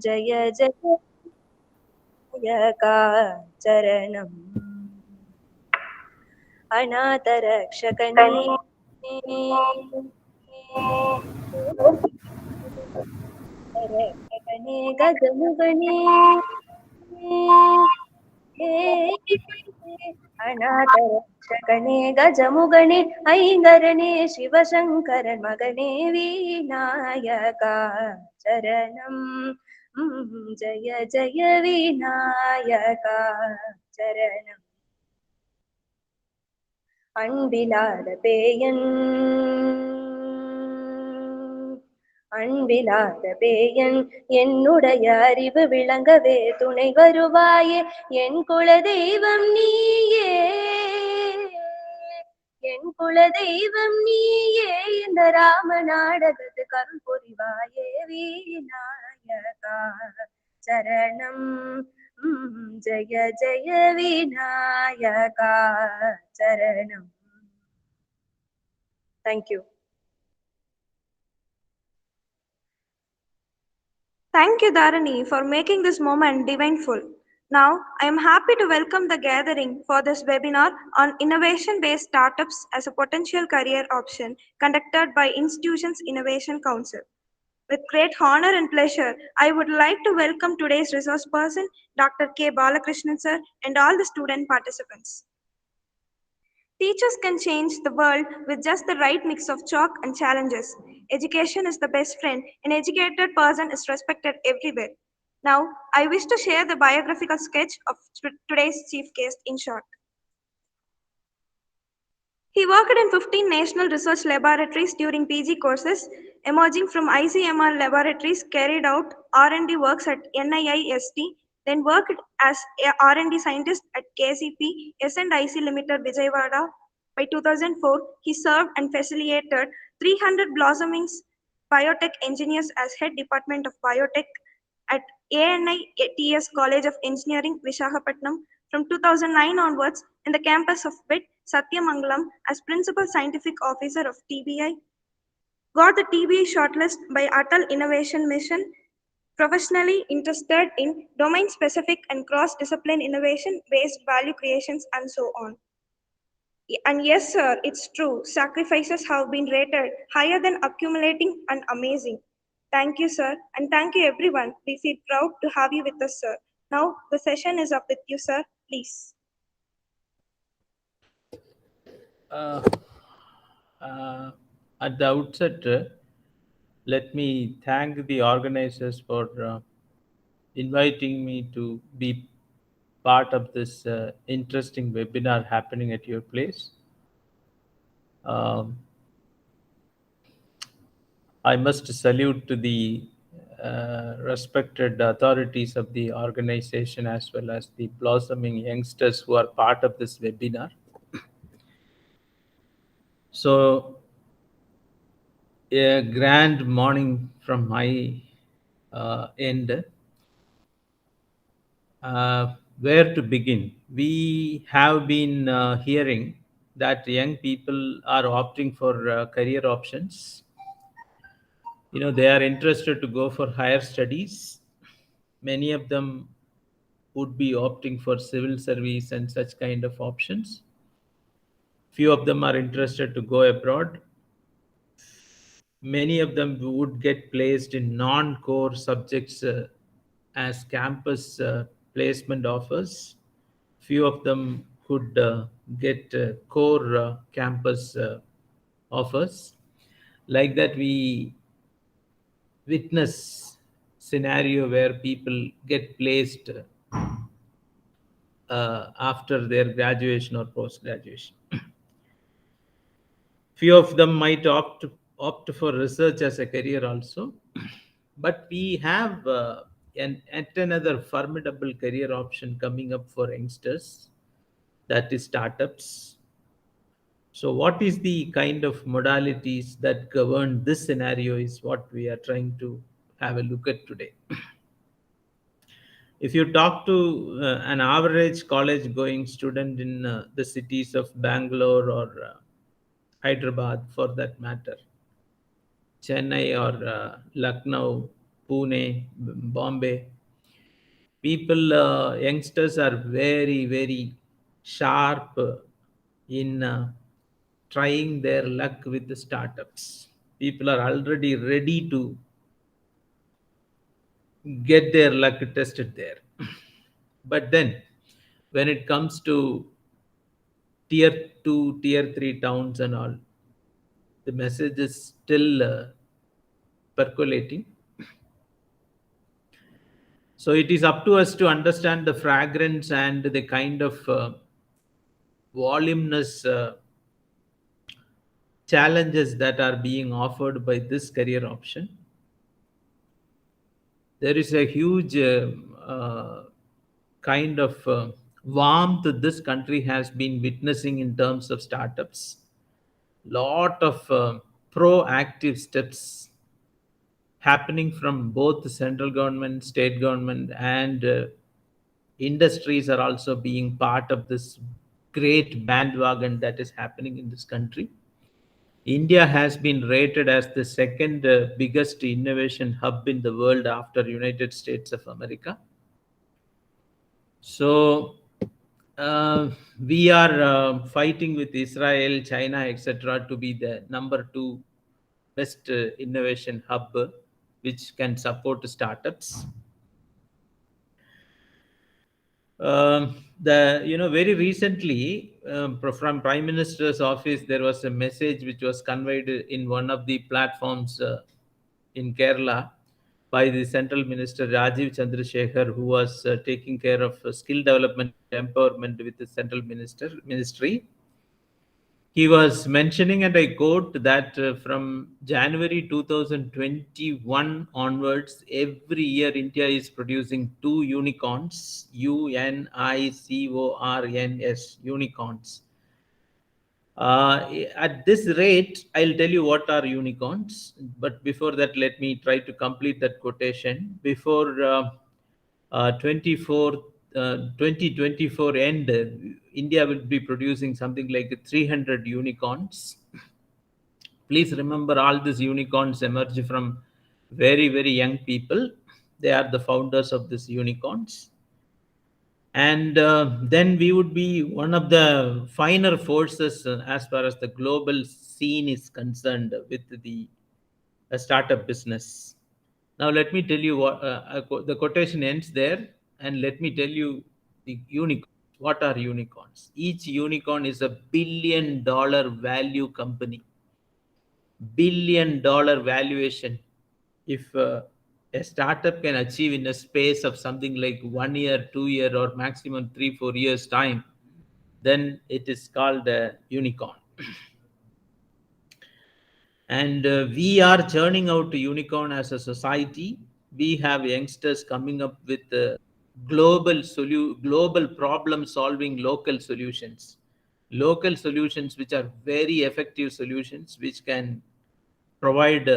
जय जय नायका चरणम् अनाथरक्षकने रक्षकने गजमुगने अनाथरक्षकने गजमुगने ऐङ्गरने शिवशङ्करन् मगने विनायका चरणम् जय जय विनायका चरणम् அன்பிலாத பேயன் அன்பிலாத பேயன் என்னுடைய அறிவு விளங்கவே துணை வருவாயே என் குல தெய்வம் நீயே என் குல தெய்வம் நீயே இந்த ராம நாடகத்து கருள் புரிவாயே விநாயகா சரணம் जय जय Vinayaka चरणम्. Thank you. Thank you, Dharani, for making this moment divineful. Now, I am happy to welcome the gathering for this webinar on innovation-based startups as a potential career option conducted by Institutions Innovation Council. With great honor and pleasure, I would like to welcome today's resource person, Dr. K Balakrishnan sir, and all the student participants. Teachers can change the world with just the right mix of chalk and challenges. Education is the best friend. An educated person is respected everywhere. Now, I wish to share the biographical sketch of today's chief guest in short. He worked in 15 national research laboratories during PG courses, emerging from ICMR laboratories, carried out R&D works at NIIST, then worked as a R&D scientist at KCP S&IC Limited, Vijayawada. By 2004, he served and facilitated 300 blossoming biotech engineers as head department of biotech at ANITS College of Engineering, Visakhapatnam. From 2009 onwards, in the campus of BIT, SATHYAMANGALAM as Principal Scientific Officer of TBI, got the TBI shortlist by Atal Innovation Mission, professionally interested in domain-specific and cross-discipline innovation-based value creations and so on. And yes, sir, it's true, sacrifices have been rated higher than accumulating and amazing. Thank you, sir, and thank you, everyone. We feel proud to have you with us, sir. Now, the session is up with you, sir. Please. At the outset, let me thank the organizers for inviting me to be part of this interesting webinar happening at your place. I must salute to the respected authorities of the organization as well as the blossoming youngsters who are part of this webinar. So, a grand morning from my end. Where to begin? We have been hearing that young people are opting for career options. They are interested to go for higher studies. Many of them would be opting for civil service and such kind of options. Few of them are interested to go abroad. Many of them would get placed in non-core subjects as campus placement offers. Few of them could get core campus offers. Like that, we witness scenario where people get placed after their graduation or post-graduation. Few of them might opt for research as a career also. But we have yet another formidable career option coming up for youngsters, that is startups. So what is the kind of modalities that govern this scenario is what we are trying to have a look at today. If you talk to an average college going student in the cities of Bangalore or Hyderabad for that matter, Chennai or Lucknow, Pune, Bombay. People, youngsters are very, very sharp in trying their luck with the startups. People are already ready to get their luck tested there. But then, when it comes to tier 2, tier 3 towns and all, the message is still percolating. So it is up to us to understand the fragrance and the kind of voluminous challenges that are being offered by this career option. There is a huge kind of warmth this country has been witnessing in terms of startups. Lot of proactive steps happening from both the central government, state government, and industries are also being part of this great bandwagon that is happening in this country. India has been rated as the second biggest innovation hub in the world after United States of America. So we are fighting with Israel, China, etc., to be the number two best innovation hub, which can support startups. The very recently from Prime Minister's office there was a message which was conveyed in one of the platforms in Kerala by the Central Minister Rajiv Chandrasekhar, who was taking care of skill development empowerment with the Central Ministry. He was mentioning, and I quote, that from January 2021 onwards, every year India is producing two unicorns, UNICORNS, unicorns. At this rate, I'll tell you what are unicorns. But before that, let me try to complete that quotation. Before 2024 end, India will be producing something like 300 unicorns. Please remember, all these unicorns emerge from very, very young people. They are the founders of these unicorns. And then we would be one of the finer forces as far as the global scene is concerned with the startup business. Now, let me tell you what the quotation ends there, and let me tell you the unicorns. What are unicorns? Each unicorn is a $1 billion value company, $1 billion valuation. If a startup can achieve in a space of something like 1 year, 2 year, or maximum 3-4 years time, then it is called a unicorn. And we are churning out a unicorn as a society. We have youngsters coming up with global problem solving local solutions which are very effective solutions, which can provide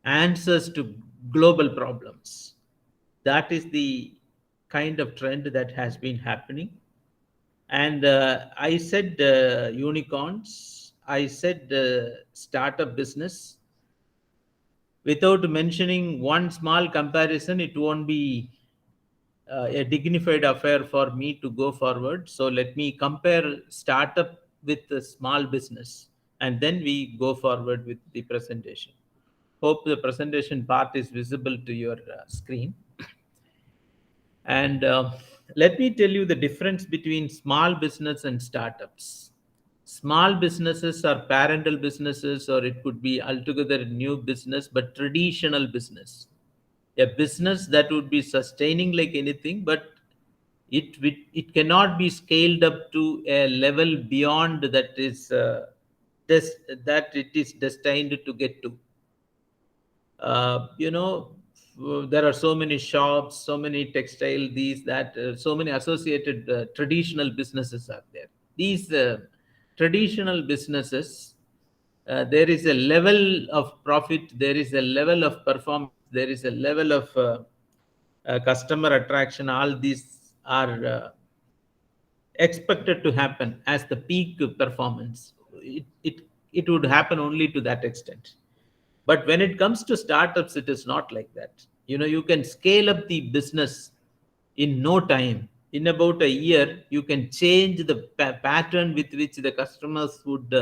answers to global problems. That is the kind of trend that has been happening. And I said unicorns, I said startup business. Without mentioning one small comparison, it won't be a dignified affair for me to go forward. So let me compare startup with the small business, and then we go forward with the presentation. Hope the presentation part is visible to your screen. And let me tell you the difference between small business and startups. Small businesses are parental businesses, or it could be altogether new business, but traditional business. A business that would be sustaining like anything, but it cannot be scaled up to a level beyond that is that it is destined to get to. uh, you know there are so many shops, so many textile, these that so many associated traditional businesses are there. These traditional businesses, there is a level of profit, there is a level of performance, there is a level of customer attraction. All these are expected to happen as the peak performance. It would happen only to that extent. But when it comes to startups, it is not like that. You can scale up the business in no time. In about a year, you can change the pattern with which the customers would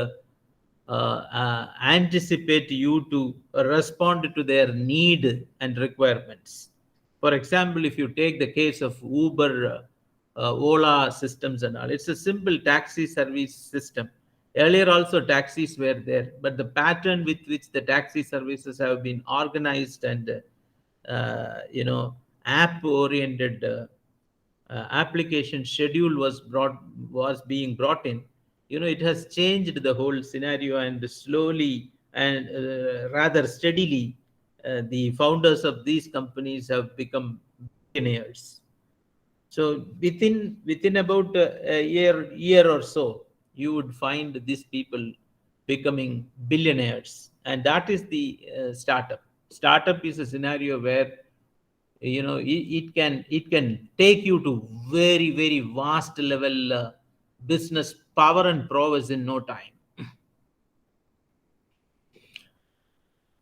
anticipate you to respond to their need and requirements. For example, if you take the case of Uber, Ola systems and all, it's a simple taxi service system. Earlier also taxis were there, but the pattern with which the taxi services have been organized and app oriented application schedule was being brought in. It has changed the whole scenario, and slowly and rather steadily the founders of these companies have become billionaires. So within about a year or so, you would find these people becoming billionaires, and that is the startup is a scenario where it can take you to very very vast level business power and prowess in no time.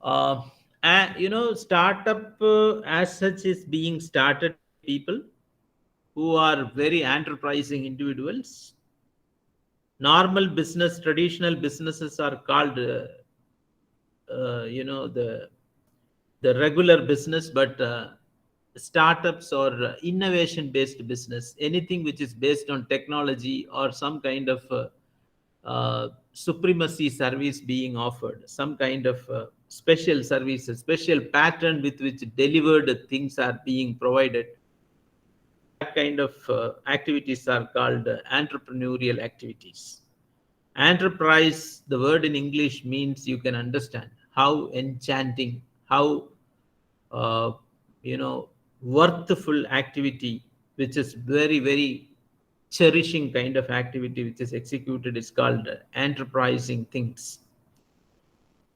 uh, and startup as such is being started by people who are very enterprising individuals. Normal business, traditional businesses are called the regular business, but startups or innovation based business, anything which is based on technology or some kind of supremacy service being offered, some kind of special services, special pattern with which delivered things are being provided. That kind of activities are called entrepreneurial activities. Enterprise, the word in English means, you can understand how enchanting, how uh, worthful activity, which is very very cherishing kind of activity which is executed, is called enterprising things.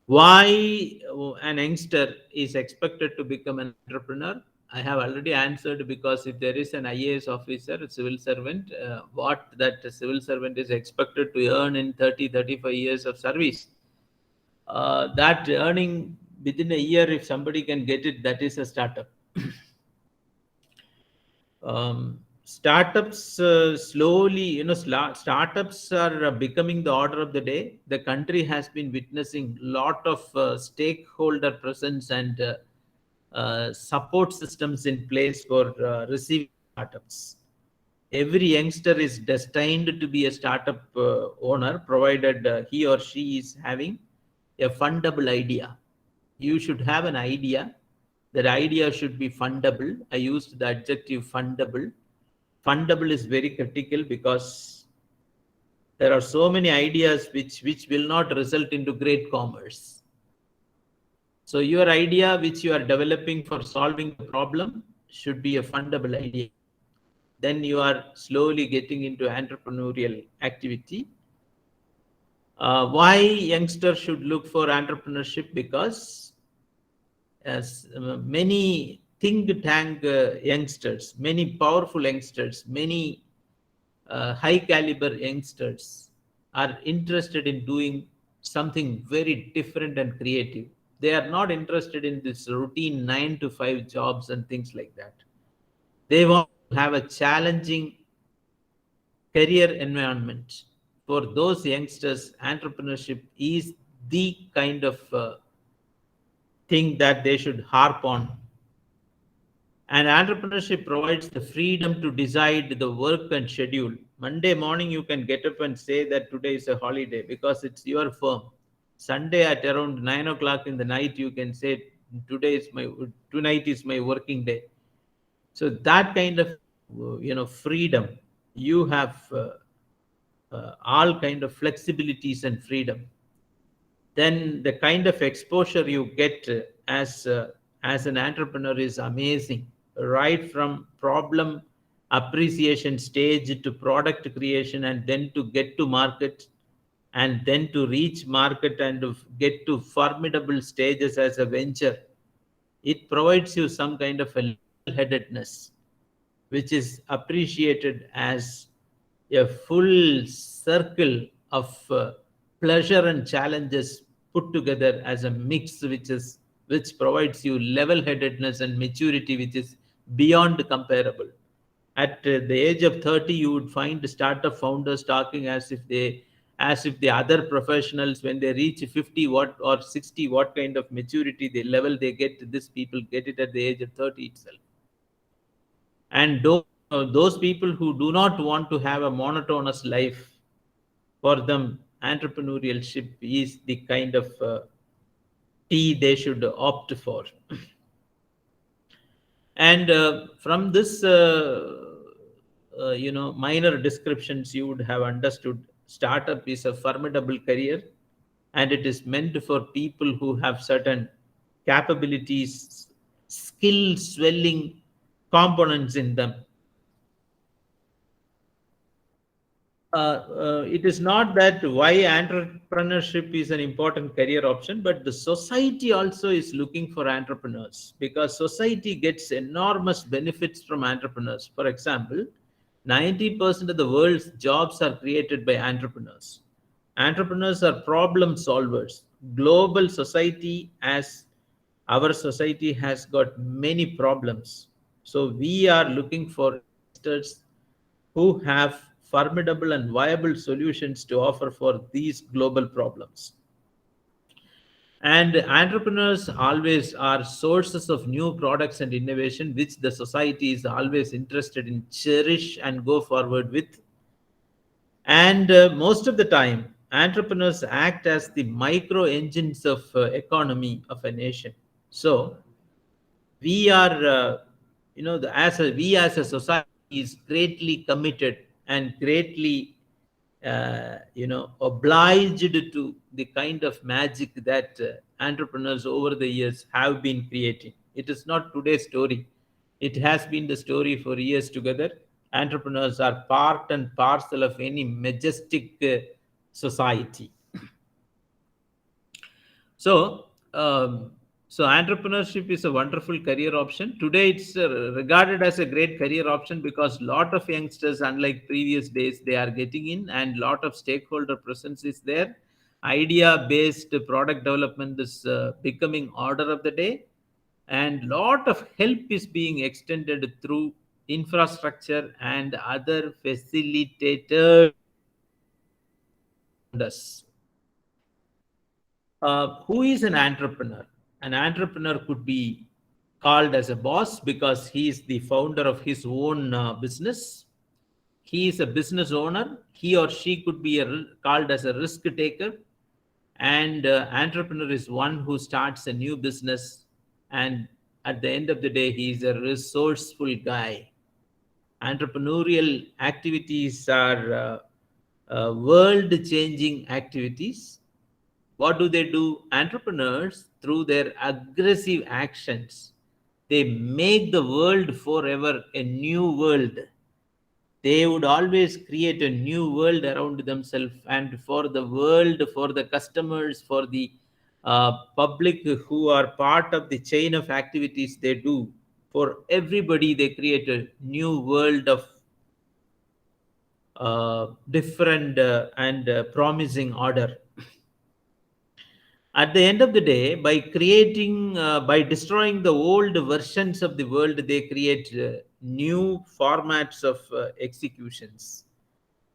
Why an youngster is expected to become an entrepreneur? I have already answered, because if there is an IAS officer, a civil servant, what that civil servant is expected to earn in 30-35 years of service, that earning within a year, if somebody can get it, that is a startup. Startups slowly, startups are becoming the order of the day. The country has been witnessing lot of stakeholder presence and support systems in place for receiving startups. Every youngster is destined to be a startup owner, provided he or she is having a fundable idea. You should have an idea. That idea should be fundable. I used the adjective fundable. Fundable is very critical, because there are so many ideas which will not result into great commerce. So your idea which you are developing for solving the problem should be a fundable idea. Then you are slowly getting into entrepreneurial activity. Why youngsters should look for entrepreneurship? Because as many think tank youngsters, many powerful youngsters, many high caliber youngsters are interested in doing something very different and creative. They are not interested in this routine 9 to 5 jobs and things like that. They want to have a challenging career environment. For those youngsters, entrepreneurship is the kind of thing that they should harp on. And entrepreneurship provides the freedom to decide the work and schedule. Monday morning, you can get up and say that today is a holiday because it's your firm. Sunday at around 9 o'clock in the night, you can say tonight is my working day. So that kind of freedom, you have all kind of flexibilities and freedom. Then the kind of exposure you get as an entrepreneur is amazing, right from problem appreciation stage to product creation, and then to get to market, and then to reach market and to get to formidable stages as a venture. It provides you some kind of a level-headedness which is appreciated as a full circle of pleasure and challenges put together as a mix which provides you level headedness and maturity which is beyond comparable. At the age of 30 you would find startup founders talking as if the other professionals, when they reach 50 what or 60, what kind of maturity the level they get, these people get it at the age of 30 itself. And those people who do not want to have a monotonous life, for them entrepreneurship is the kind of tea they should opt for. And from this minor descriptions, you would have understood startup is a formidable career, and it is meant for people who have certain capabilities, skill swelling components in them. It is not that why entrepreneurship is an important career option, but the society also is looking for entrepreneurs, because society gets enormous benefits from entrepreneurs. For example, 90% of the world's jobs are created by entrepreneurs. Entrepreneurs are problem solvers. Global society, as our society has got many problems. So we are looking for youngsters who have formidable and viable solutions to offer for these global problems. And entrepreneurs always are sources of new products and innovation, which the society is always interested in cherish and go forward with. And most of the time, entrepreneurs act as the micro engines of economy of a nation. So we are we as a society is greatly committed and greatly obliged to the kind of magic that entrepreneurs over the years have been creating. It is not today's story, it has been the story for years together. Entrepreneurs are part and parcel of any majestic society. So, so entrepreneurship is a wonderful career option. Today, it's regarded as a great career option because lot of youngsters, unlike previous days, they are getting in, and lot of stakeholder presence is there. Idea-based product development is becoming order of the day, and lot of help is being extended through infrastructure and other facilitators around us. Who is an entrepreneur? An entrepreneur could be called as a boss because he is the founder of his own business. He is a business owner. He or she could be called as a risk taker. And entrepreneur is one who starts a new business, and at the end of the day, he is a resourceful guy. Entrepreneurial activities are world-changing activities. What do? Entrepreneurs, through their aggressive actions, they make the world forever a new world. They would always create a new world around themselves, and for the world, for the customers, for the public who are part of the chain of activities they do, for everybody, they create a new world of different and promising order. At the end of the day, by destroying the old versions of the world, they create new formats of executions.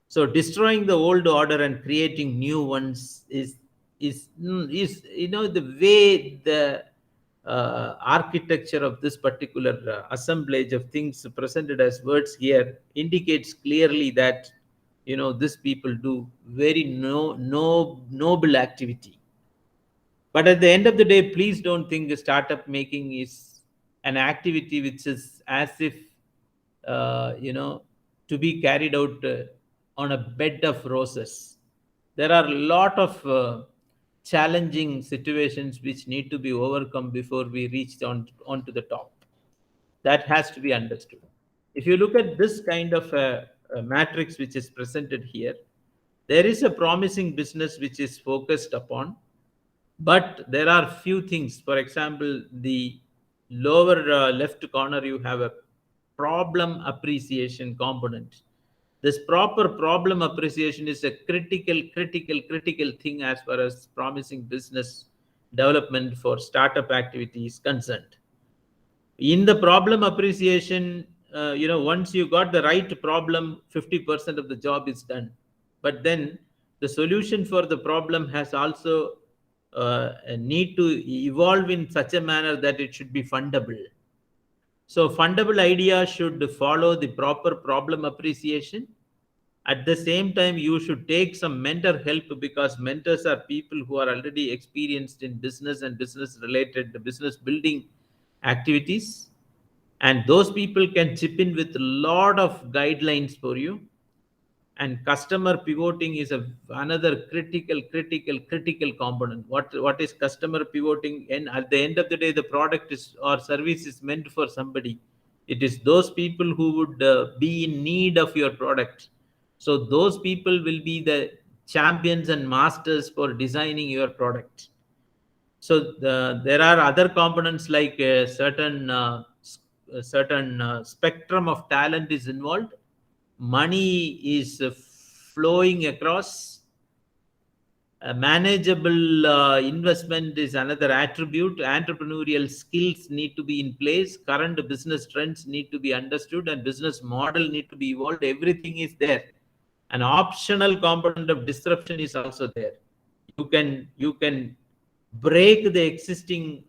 So destroying the old order and creating new ones is the way the architecture of this particular assemblage of things presented as words here indicates clearly that these people do very noble activity. But at the end of the day, please don't think startup making is an activity which is as if to be carried out on a bed of roses. There are a lot of challenging situations which need to be overcome before we reach onto the top. That has to be understood. If you look at this kind of a matrix which is presented here, there is a promising business which is focused upon, but there are few things. For example, the lower left corner, you have a problem appreciation component. This proper problem appreciation is a critical thing as far as promising business development for startup activity is concerned. In the problem appreciation, once you got the right problem, 50% of the job is done. But then the solution for the problem has also a need to evolve in such a manner that it should be fundable. So fundable idea should follow the proper problem appreciation. At the same time, you should take some mentor help, because mentors are people who are already experienced in business and business related business building activities, and those people can chip in with a lot of guidelines for you. And customer pivoting is another critical component. What is customer pivoting? And at the end of the day, the product is or service is meant for somebody. It is those people who would be in need of your product. So those people will be the champions and masters for designing your product. So there are other components like a certain spectrum of talent is involved. Money is flowing across. A manageable investment is another attribute. Entrepreneurial skills need to be in place. Current business trends need to be understood, and business model need to be evolved. Everything is there. An optional component of disruption is also there. You can break the existing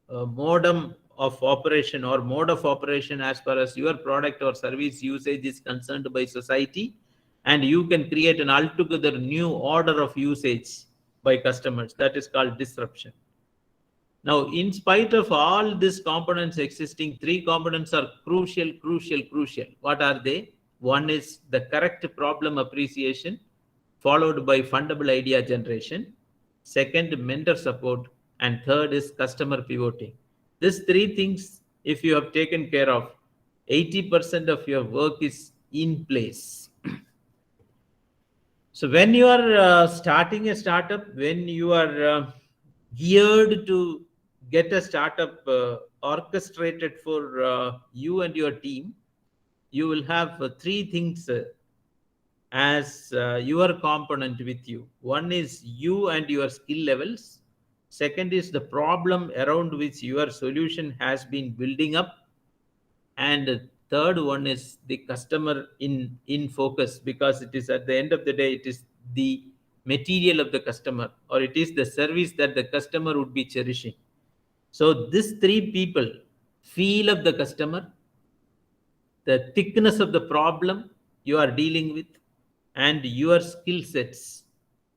modem of operation or mode of operation as far as your product or service usage is concerned by society, and you can create an altogether new order of usage by customers. That is called disruption. Now, in spite of all these components existing, three components are crucial. What are they? One is the correct problem appreciation, followed by fundable idea generation. Second, mentor support. And third is customer pivoting. These three things, if you have taken care of, 80% of your work is in place. So when you are starting a startup, when you are geared to get a startup orchestrated for you and your team, you will have three things as your component with you. One is you and your skill levels. Second is the problem around which your solution has been building up. And third one is the customer in focus, because it is at the end of the day, it is the material of the customer, or it is the service that the customer would be cherishing. So these three people, feel of the customer, the thickness of the problem you are dealing with, and your skill sets,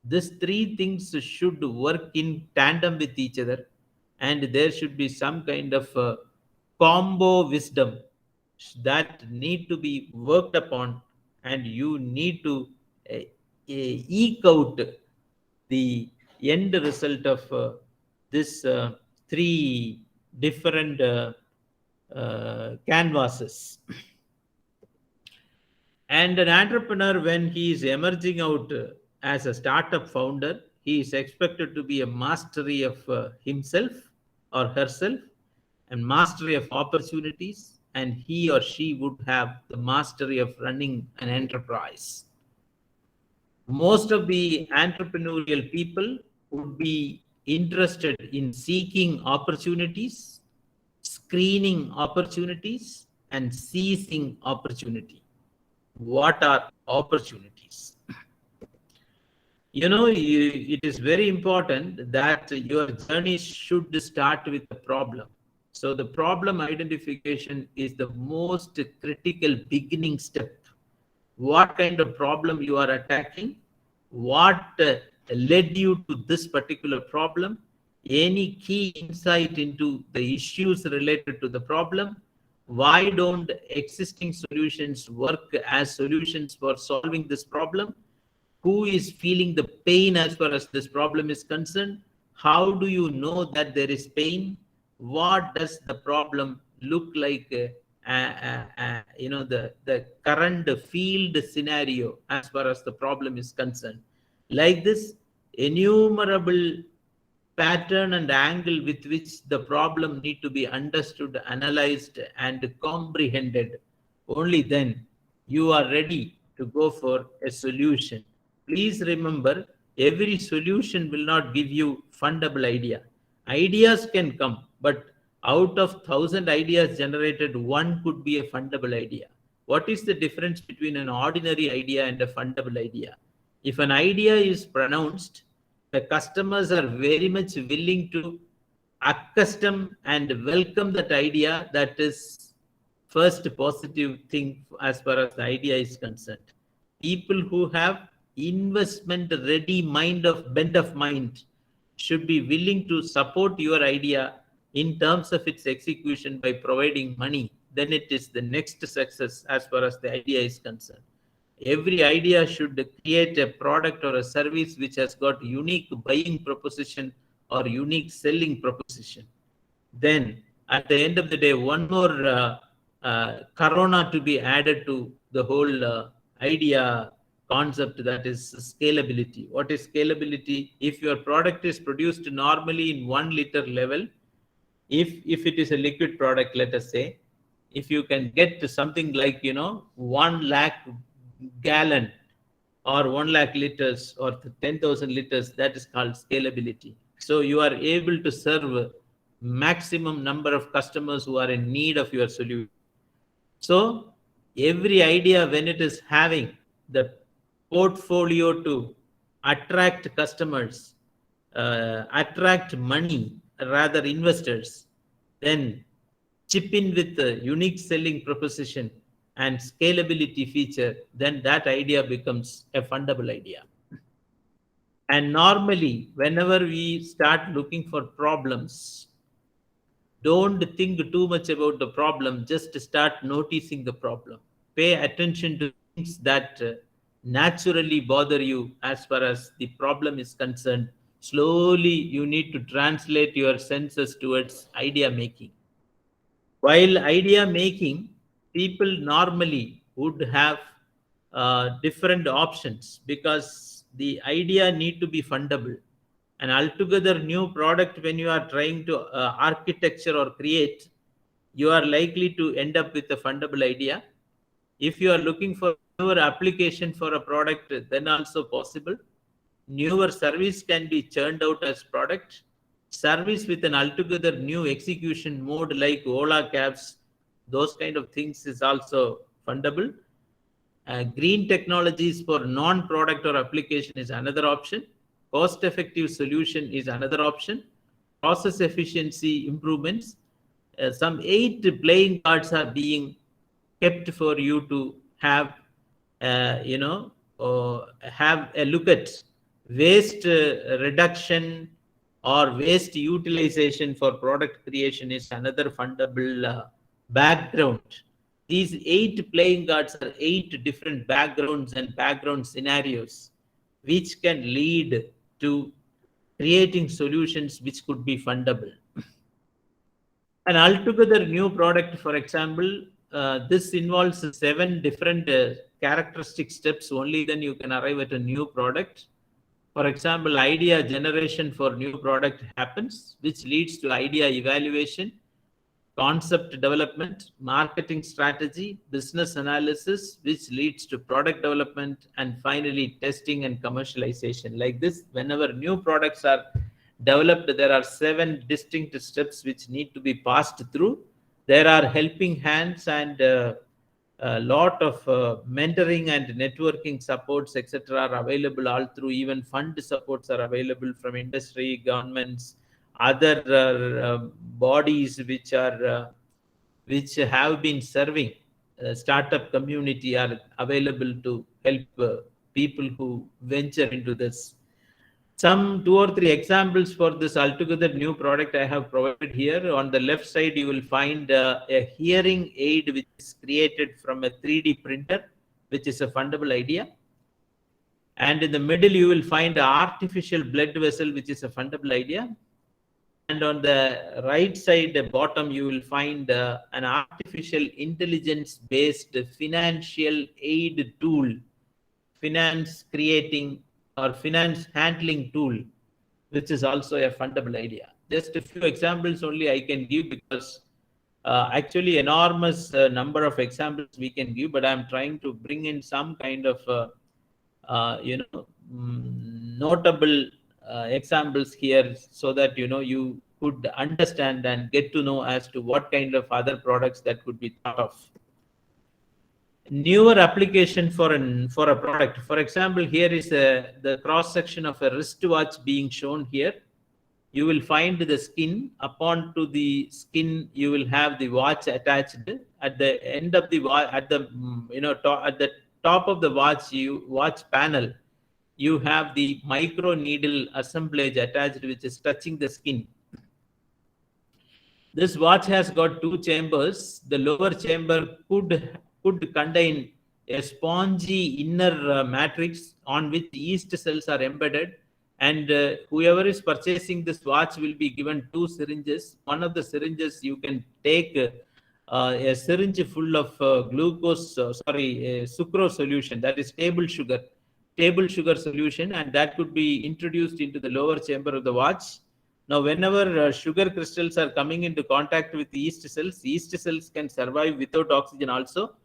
these three things should work in tandem with each other, and there should be some kind of combo wisdom that need to be worked upon, and you need to eke out the end result of this three different canvases. And an entrepreneur, when he is emerging out as a startup founder, he is expected to be a mastery of himself or herself, and mastery of opportunities, and he or she would have the mastery of running an enterprise. Most of the entrepreneurial people would be interested in seeking opportunities, screening opportunities, and seizing opportunity. What are opportunities? It is very important that your journey should start with a problem. So the problem identification is the most critical beginning step. What kind of problem you are attacking? What led you to this particular problem? Any key insight into the issues related to the problem? Why don't existing solutions work as solutions for solving this problem? Who is feeling the pain as far as this problem is concerned? How do you know that there is pain? What does the problem look like? The current field scenario as far as the problem is concerned. Like this, innumerable pattern and angle with which the problem need to be understood, analyzed, and comprehended. Only then you are ready to go for a solution. Please remember, every solution will not give you fundable idea. Ideas can come, but out of 1,000 ideas generated, one could be a fundable idea. What is the difference between an ordinary idea and a fundable idea? If an idea is pronounced, the customers are very much willing to accustom and welcome that idea. That is first positive thing as far as the idea is concerned. People who have investment ready bent of mind should be willing to support your idea in terms of its execution by providing money. Then it is the next success as far as the idea is concerned. Every idea should create a product or a service which has got unique buying proposition or unique selling proposition. Then at the end of the day, one more corona to be added to the whole idea concept, that is scalability. What is scalability? If your product is produced normally in 1 liter level, if it is a liquid product, let us say, if you can get to something like 1 lakh gallon or 1 lakh liters or 10,000 liters, that is called scalability. So you are able to serve maximum number of customers who are in need of your solution. So every idea, when it is having the portfolio to attract customers, attract money, rather investors, then chip in with the unique selling proposition and scalability feature, then that idea becomes a fundable idea. And normally, whenever we start looking for problems, don't think too much about the problem, just start noticing the problem. Pay attention to things that naturally bother you as far as the problem is concerned. Slowly, you need to translate your senses towards idea making. While idea making, people normally would have different options because the idea need to be fundable. An altogether new product, when you are trying to architecture or create, you are likely to end up with a fundable idea. If you are looking for newer application for a product, then also possible. Newer service can be churned out as product. Service with an altogether new execution mode like Ola cabs, those kind of things is also fundable. Green technologies for non-product or application is another option. Cost-effective solution is another option. Process efficiency improvements. Some 8 playing cards are being kept for you to have, have a look at. Waste reduction or waste utilization for product creation is another fundable background. These 8 playing cards are 8 different backgrounds and background scenarios which can lead to creating solutions which could be fundable. An altogether new product, for example, this involves 7 different characteristic steps. Only then you can arrive at a new product. For example, idea generation for new product happens, which leads to idea evaluation, concept development, marketing strategy, business analysis, which leads to product development, and finally testing and commercialization. Like this, whenever new products are developed, there are 7 distinct steps which need to be passed through. There are helping hands and a lot of mentoring and networking supports, etc., are available all through. Even fund supports are available from industry, governments, other bodies which have been serving startup community are available to help people who venture into this. Some 2 or 3 examples for this altogether new product I have provided here. On the left side, you will find a hearing aid which is created from a 3D printer, which is a fundable idea. And in the middle, you will find an artificial blood vessel, which is a fundable idea. And on the right side, the bottom, you will find an artificial intelligence-based financial aid tool, finance creating or finance handling tool, which is also a fundable idea. Just a few examples only I can give because Actually enormous number of examples we can give, but I'm trying to bring in some kind of notable examples here, so that you could understand and get to know as to what kind of other products that could be thought of. Newer application for a product. For example, here is the cross section of a wristwatch being shown here. You will find the skin. Upon to the skin, you will have the watch attached. At the end of the watch, at the at the top of the watch panel, you have the micro needle assemblage attached, which is touching the skin. This watch has got two chambers. The lower chamber could contain a spongy inner matrix on which yeast cells are embedded, and whoever is purchasing this watch will be given two syringes. One of the syringes you can take a syringe full of sucrose solution, that is table sugar solution, and that could be introduced into the lower chamber of the watch. Now, whenever sugar crystals are coming into contact with yeast cells can survive without oxygen also.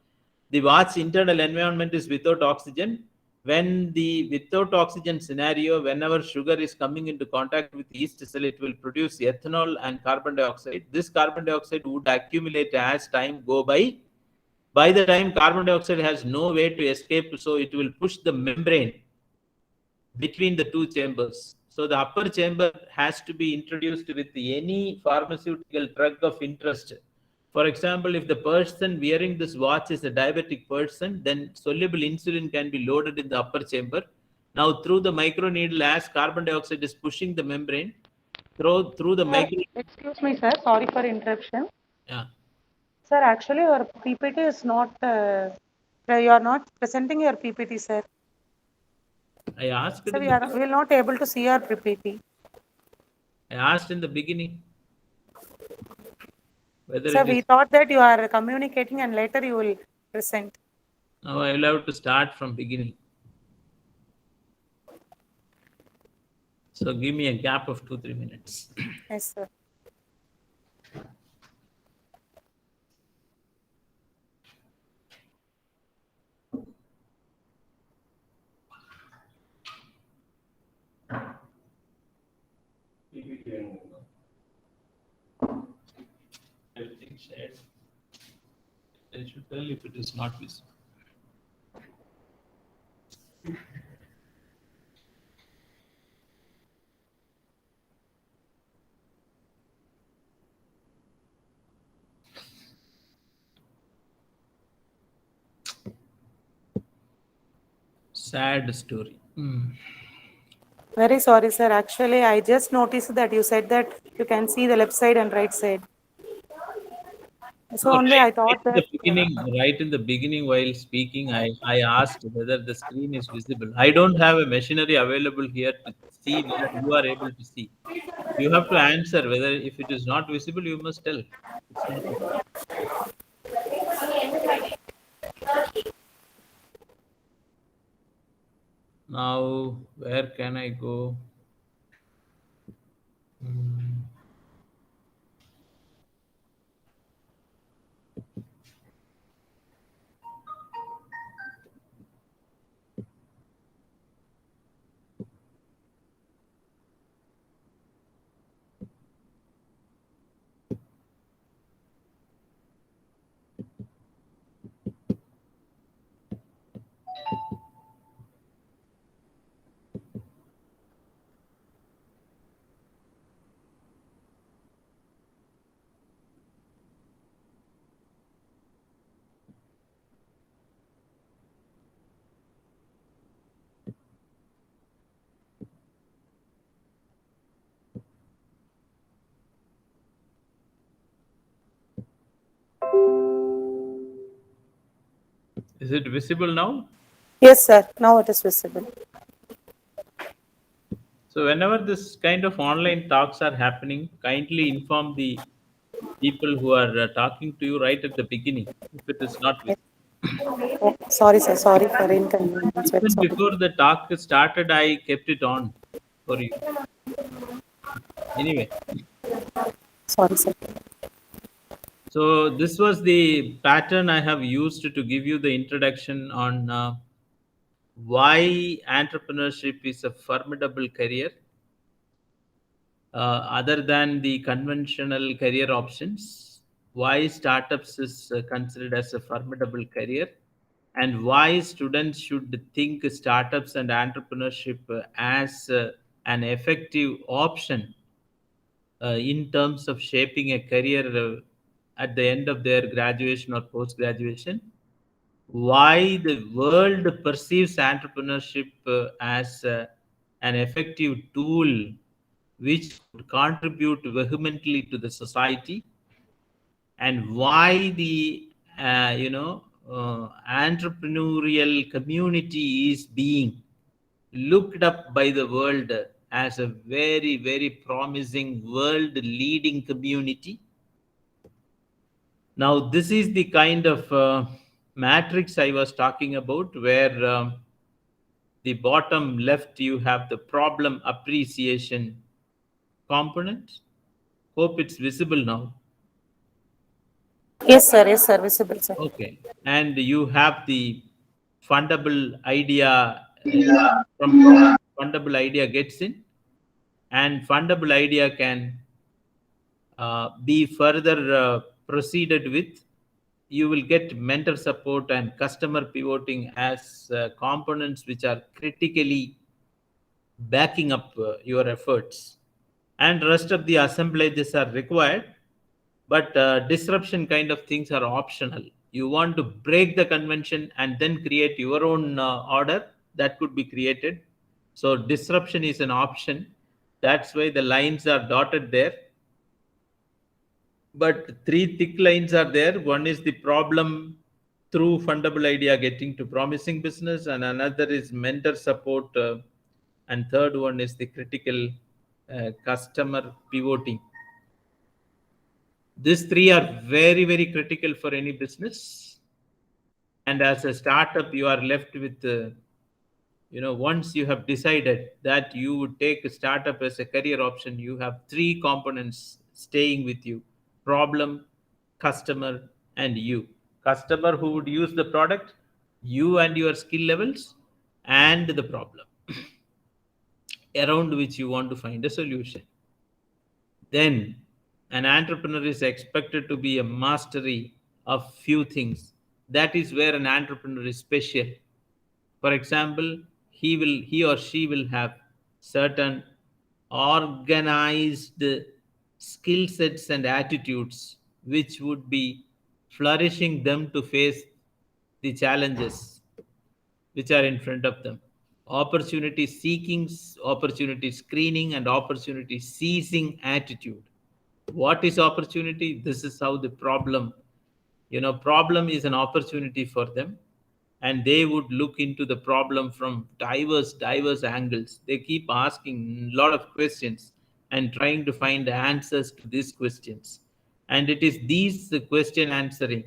The watch internal environment is without oxygen. When the without oxygen scenario, whenever sugar is coming into contact with yeast cell, it will produce ethanol and carbon dioxide. This carbon dioxide would accumulate as time go by. By the time carbon dioxide has no way to escape, so it will push the membrane between the two chambers. So the upper chamber has to be introduced with any pharmaceutical drug of interest. For example, if the person wearing this watch is a diabetic person, then soluble insulin can be loaded in the upper chamber. Now, through the microneedle, as carbon dioxide is pushing the membrane, through the micro. Excuse me, sir. Sorry for interruption. Yeah. Sir, actually, your PPT is not. You are not presenting your PPT, sir. I asked. So we will not able to see your PPT. I asked in the beginning. Sir, we thought that you are communicating and later you will present. Now I will have to start from beginning. So give me a gap of 2-3 minutes. Yes, sir. Everything shared. I should tell if it is not visible. Sad story. Very sorry, sir. Actually, I just noticed that you said that you can see the left side and right side. So No, only I thought that. Right in the beginning, while speaking, I asked whether the screen is visible. I don't have a machinery available here to see whether you are able to see. You have to answer whether if it is not visible, you must tell. It's not okay. Now, where can I go? Is it visible now? Yes, sir. Now it is visible. So whenever this kind of online talks are happening, kindly inform the people who are talking to you right at the beginning if it is not visible. Oh, sorry, sir. Sorry for inconvenience. Very Even sorry. before the talk started, I kept it on for you. Anyway. Sorry, sir. So this was the pattern I have used to give you the introduction on why entrepreneurship is a formidable career, other than the conventional career options, why startups is considered as a formidable career, and why students should think startups and entrepreneurship as an effective option in terms of shaping a career at the end of their graduation or post graduation, why the world perceives entrepreneurship as an effective tool which could contribute vehemently to the society, and why the entrepreneurial community is being looked up by the world as a very, very promising world leading community. Now this is the kind of matrix I was talking about, where the bottom left you have the problem appreciation component. Hope it's visible now. Yes, sir, visible, sir. Okay. And you have the fundable idea, from fundable idea gets in, and fundable idea can be further proceeded with. You will get mentor support and customer pivoting as components which are critically backing up your efforts, and rest of the assemblages are required, but disruption kind of things are optional. You want to break the convention and then create your own order, that could be created. So disruption is an option. That's why the lines are dotted there, but three thick lines are there. One is the problem through fundable idea getting to promising business, and another is mentor support, and third one is the critical customer pivoting. These three are very, very critical for any business. And as a startup, you are left with once you have decided that you would take a startup as a career option, you have three components staying with you: problem, customer, and you. Customer who would use the product, you and your skill levels, and the problem around which you want to find a solution. Then an entrepreneur is expected to be a mastery of few things. That is where an entrepreneur is special. For example, he or she will have certain organized skill sets and attitudes which would be flourishing them to face the challenges which are in front of them. Opportunity seeking, opportunity screening, and opportunity seizing attitude. What is opportunity? This is how the problem is an opportunity for them, and they would look into the problem from diverse angles. They keep asking a lot of questions and trying to find the answers to these questions, and it is these question answering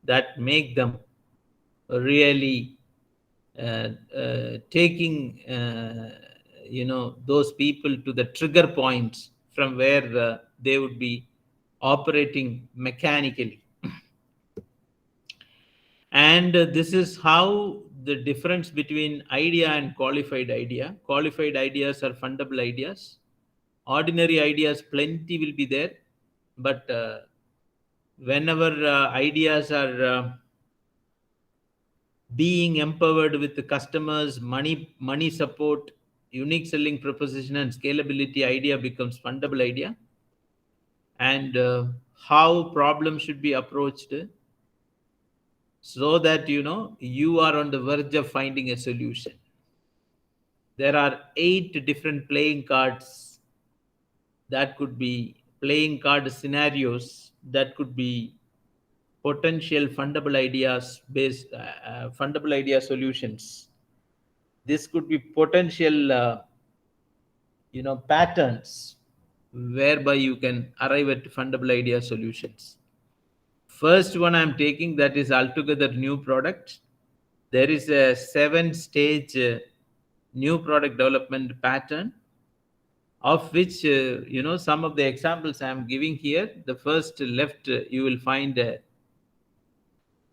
that make them really taking those people to the trigger points from where they would be operating mechanically. And this is how the difference between idea and qualified idea. Qualified ideas are fundable ideas. Ordinary ideas plenty will be there, but whenever ideas are being empowered with the customers, money support, unique selling proposition, and scalability, idea becomes fundable idea. And how problems should be approached, so that you are on the verge of finding a solution. There are 8 different playing cards, that could be playing card scenarios, that could be potential fundable ideas based fundable idea solutions. This could be potential patterns whereby you can arrive at fundable idea solutions. First one I'm taking, that is altogether new product. There is a 7-stage new product development pattern. of which, some of the examples I am giving here. The first left, you will find a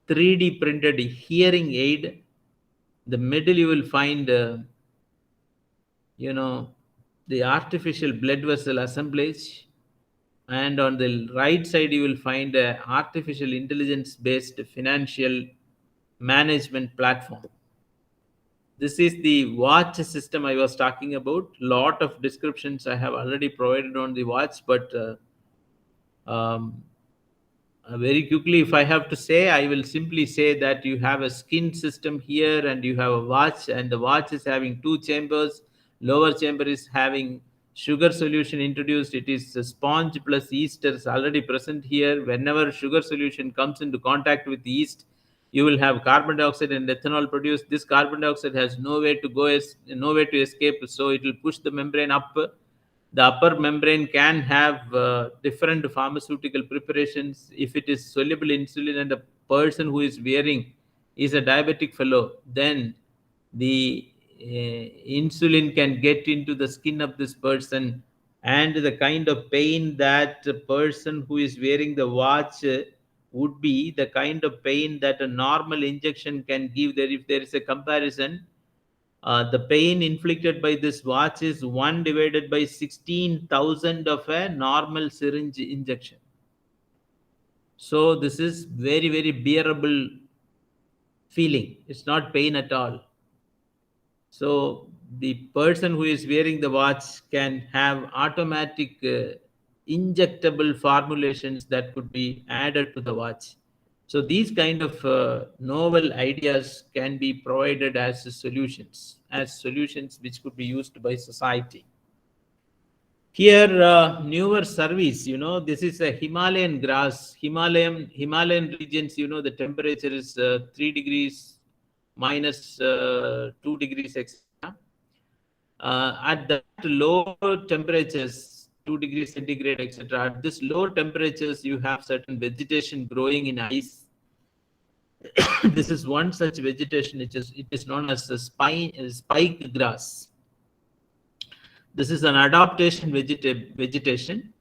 3D printed hearing aid. The middle, you will find, the artificial blood vessel assemblage. And on the right side, you will find a artificial intelligence based financial management platform. This is the watch system I was talking about. Lot of descriptions I have already provided on the watch, but very quickly, if I have to say, I will simply say that you have a skin system here and you have a watch, and the watch is having two chambers. Lower chamber is having sugar solution introduced. It is a sponge plus yeast is already present here. Whenever sugar solution comes into contact with yeast, you will have carbon dioxide and ethanol produced. This carbon dioxide has nowhere to go, nowhere to escape, so it will push the membrane up. The upper membrane can have different pharmaceutical preparations. If it is soluble insulin and the person who is wearing is a diabetic fellow, then the insulin can get into the skin of this person, and the kind of pain that the person who is wearing the watch would be the kind of pain that a normal injection can give. There, if there is a comparison, the pain inflicted by this watch is 1 divided by 16,000 of a normal syringe injection. So this is very, very bearable feeling. It's not pain at all. So the person who is wearing the watch can have automatic injectable formulations that could be added to the watch. So these kind of novel ideas can be provided as solutions which could be used by society. Here, newer service, this is a Himalayan grass. Himalayan regions, the temperature is 3 degrees minus 2 degrees, etc. At that low temperatures, 2 degrees centigrade, etc. At this low temperatures, you have certain vegetation growing in ice. This is one such vegetation. It is known as a spike grass. This is an adaptation vegetation,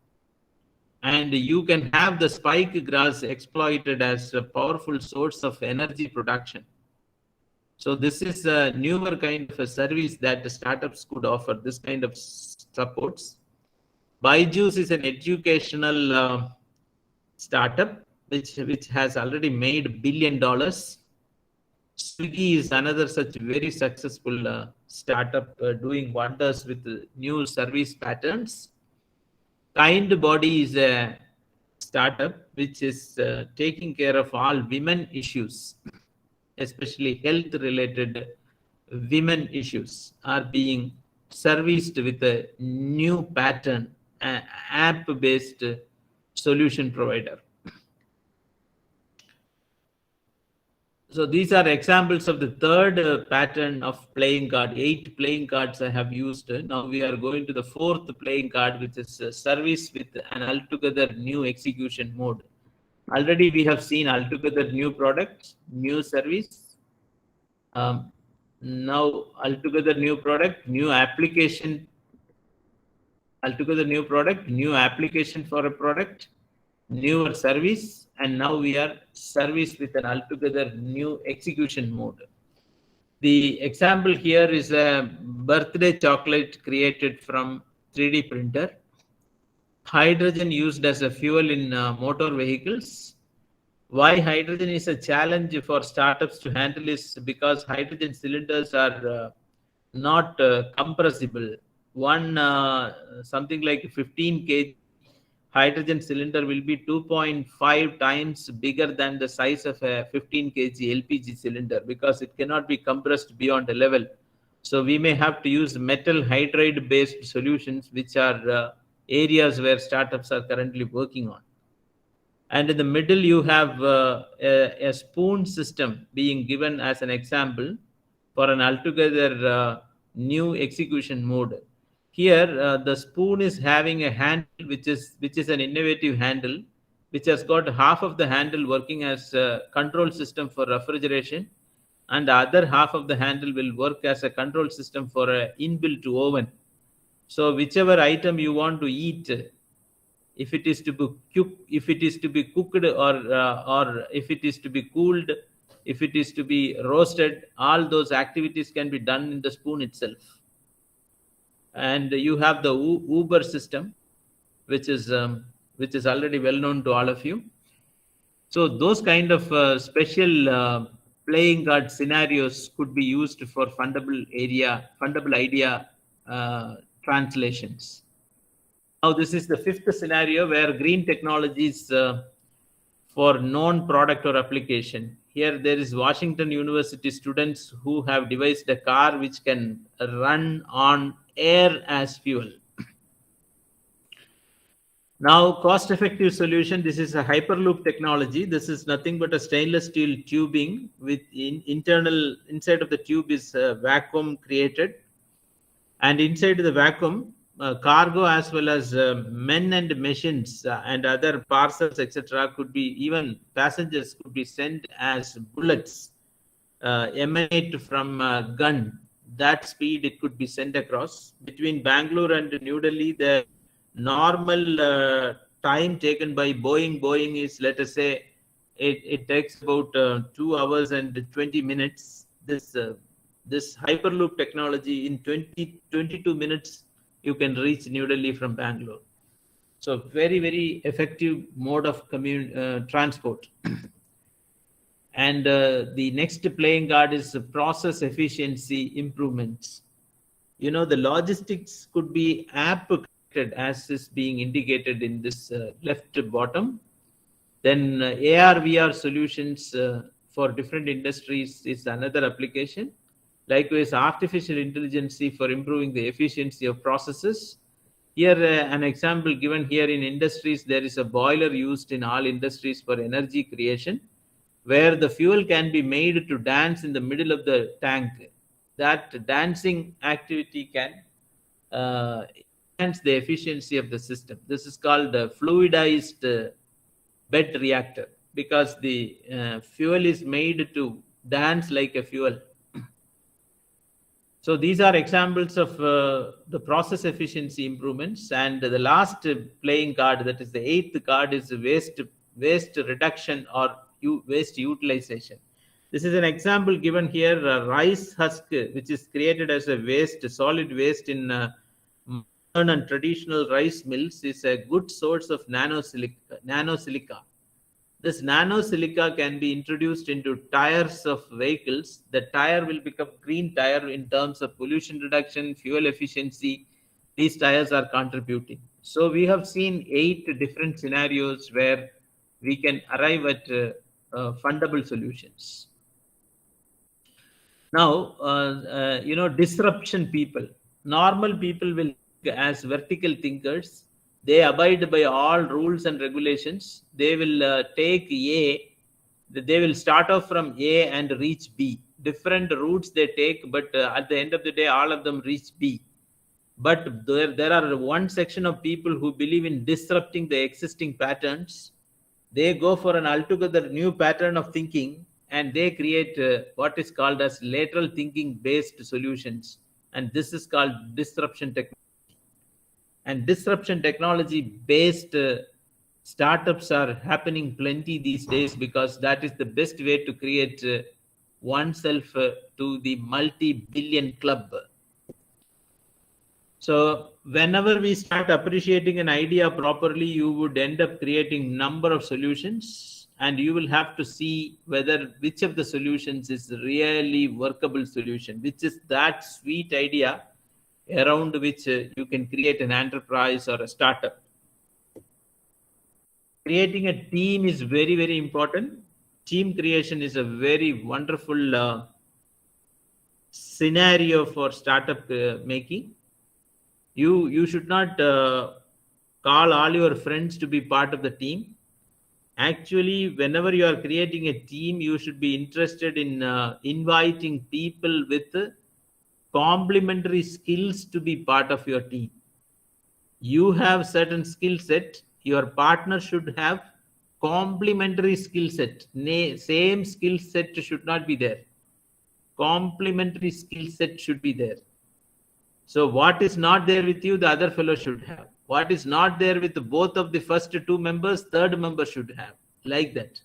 and you can have the spike grass exploited as a powerful source of energy production. So this is a newer kind of a service that the startups could offer, this kind of supports. Byju's is an educational startup which has already made $1 billion. Swiggy is another such very successful startup doing wonders with new service patterns. Kind Body is a startup which is taking care of all women issues, especially health related women issues are being serviced with a new pattern, app based solution provider. So these are examples of the third pattern of playing card. 8 playing cards I have used. Now we are going to the fourth playing card, which is service with an altogether new execution mode. Already we have seen altogether new product, new service. Now altogether new product, new application. Altogether new product, new application for a product, newer service, and now we are service with an altogether new execution mode. The example here is a birthday chocolate created from 3D printer. Hydrogen used as a fuel in motor vehicles. Why hydrogen is a challenge for startups to handle is because hydrogen cylinders are not compressible. One something like 15 kg hydrogen cylinder will be 2.5 times bigger than the size of a 15 kg LPG cylinder because it cannot be compressed beyond a level. So we may have to use metal hydride based solutions, which are areas where startups are currently working on. And in the middle, you have a spoon system being given as an example for an altogether new execution mode. Here, the spoon is having a handle which is an innovative handle, which has got half of the handle working as a control system for refrigeration, and the other half of the handle will work as a control system for an inbuilt oven. So whichever item you want to eat, if it is to be cooked, or if it is to be cooled, if it is to be roasted, all those activities can be done in the spoon itself. And you have the Uber system, which is already well known to all of you. So those kind of special playing card scenarios could be used for fundable idea translations. Now this is the fifth scenario where green technologies for known product or application. Here there is Washington University students who have devised a car which can run on air as fuel. Now, cost-effective solution, this is a Hyperloop technology. This is nothing but a stainless steel tubing with inside of the tube is vacuum created. And inside the vacuum, cargo as well as men and machines and other parcels, etc. could be, even passengers could be sent as bullets emanate from a gun. That speed it could be sent across. Between Bangalore and New Delhi, the normal time taken by Boeing is, let us say, it takes about 2 hours and 20 minutes. This Hyperloop technology, in 22 minutes, you can reach New Delhi from Bangalore. So very, very effective mode of transport. And the next playing card is process efficiency improvements. The logistics could be app as is being indicated in this left bottom. Then AR VR solutions for different industries is another application. Likewise, artificial intelligence for improving the efficiency of processes. Here an example given here in industries, there is a boiler used in all industries for energy creation, where the fuel can be made to dance in the middle of the tank. That dancing activity can enhance the efficiency of the system. This is called a fluidized bed reactor, because the fuel is made to dance like a fuel. So these are examples of the process efficiency improvements. And the last playing card, that is the eighth card, is waste reduction or waste utilization. This is an example given here. Rice husk, which is created as a solid waste in modern and traditional rice mills, is a good source of nanosilica. This nanosilica can be introduced into tires of vehicles. The tire will become green tire in terms of pollution reduction, fuel efficiency. These tires are contributing. So we have seen 8 different scenarios where we can arrive at fundable solutions. Now, disruption people. Normal people will think as vertical thinkers. They abide by all rules and regulations. They will take A. They will start off from A and reach B. Different routes they take, but at the end of the day, all of them reach B. But there are one section of people who believe in disrupting the existing patterns. They go for an altogether new pattern of thinking, and they create what is called as lateral thinking based solutions. And this is called disruption technology. And disruption technology based startups are happening plenty these days, because that is the best way to create oneself to the multi-billion club. So whenever we start appreciating an idea properly, you would end up creating number of solutions, and you will have to see which of the solutions is really workable solution, which is that sweet idea around which you can create an enterprise or a startup. Creating a team is very, very important. Team creation is a very wonderful scenario for startup making. You should not call all your friends to be part of the team. Actually, whenever you are creating a team, you should be interested in inviting people with complementary skills to be part of your team. You have certain skill set, your partner should have complementary skill set. Same skill set should not be there. Complementary skill set should be there. So what is not there with you, the other fellow should have. What is not there with both of the first two members, third member should have. Like that.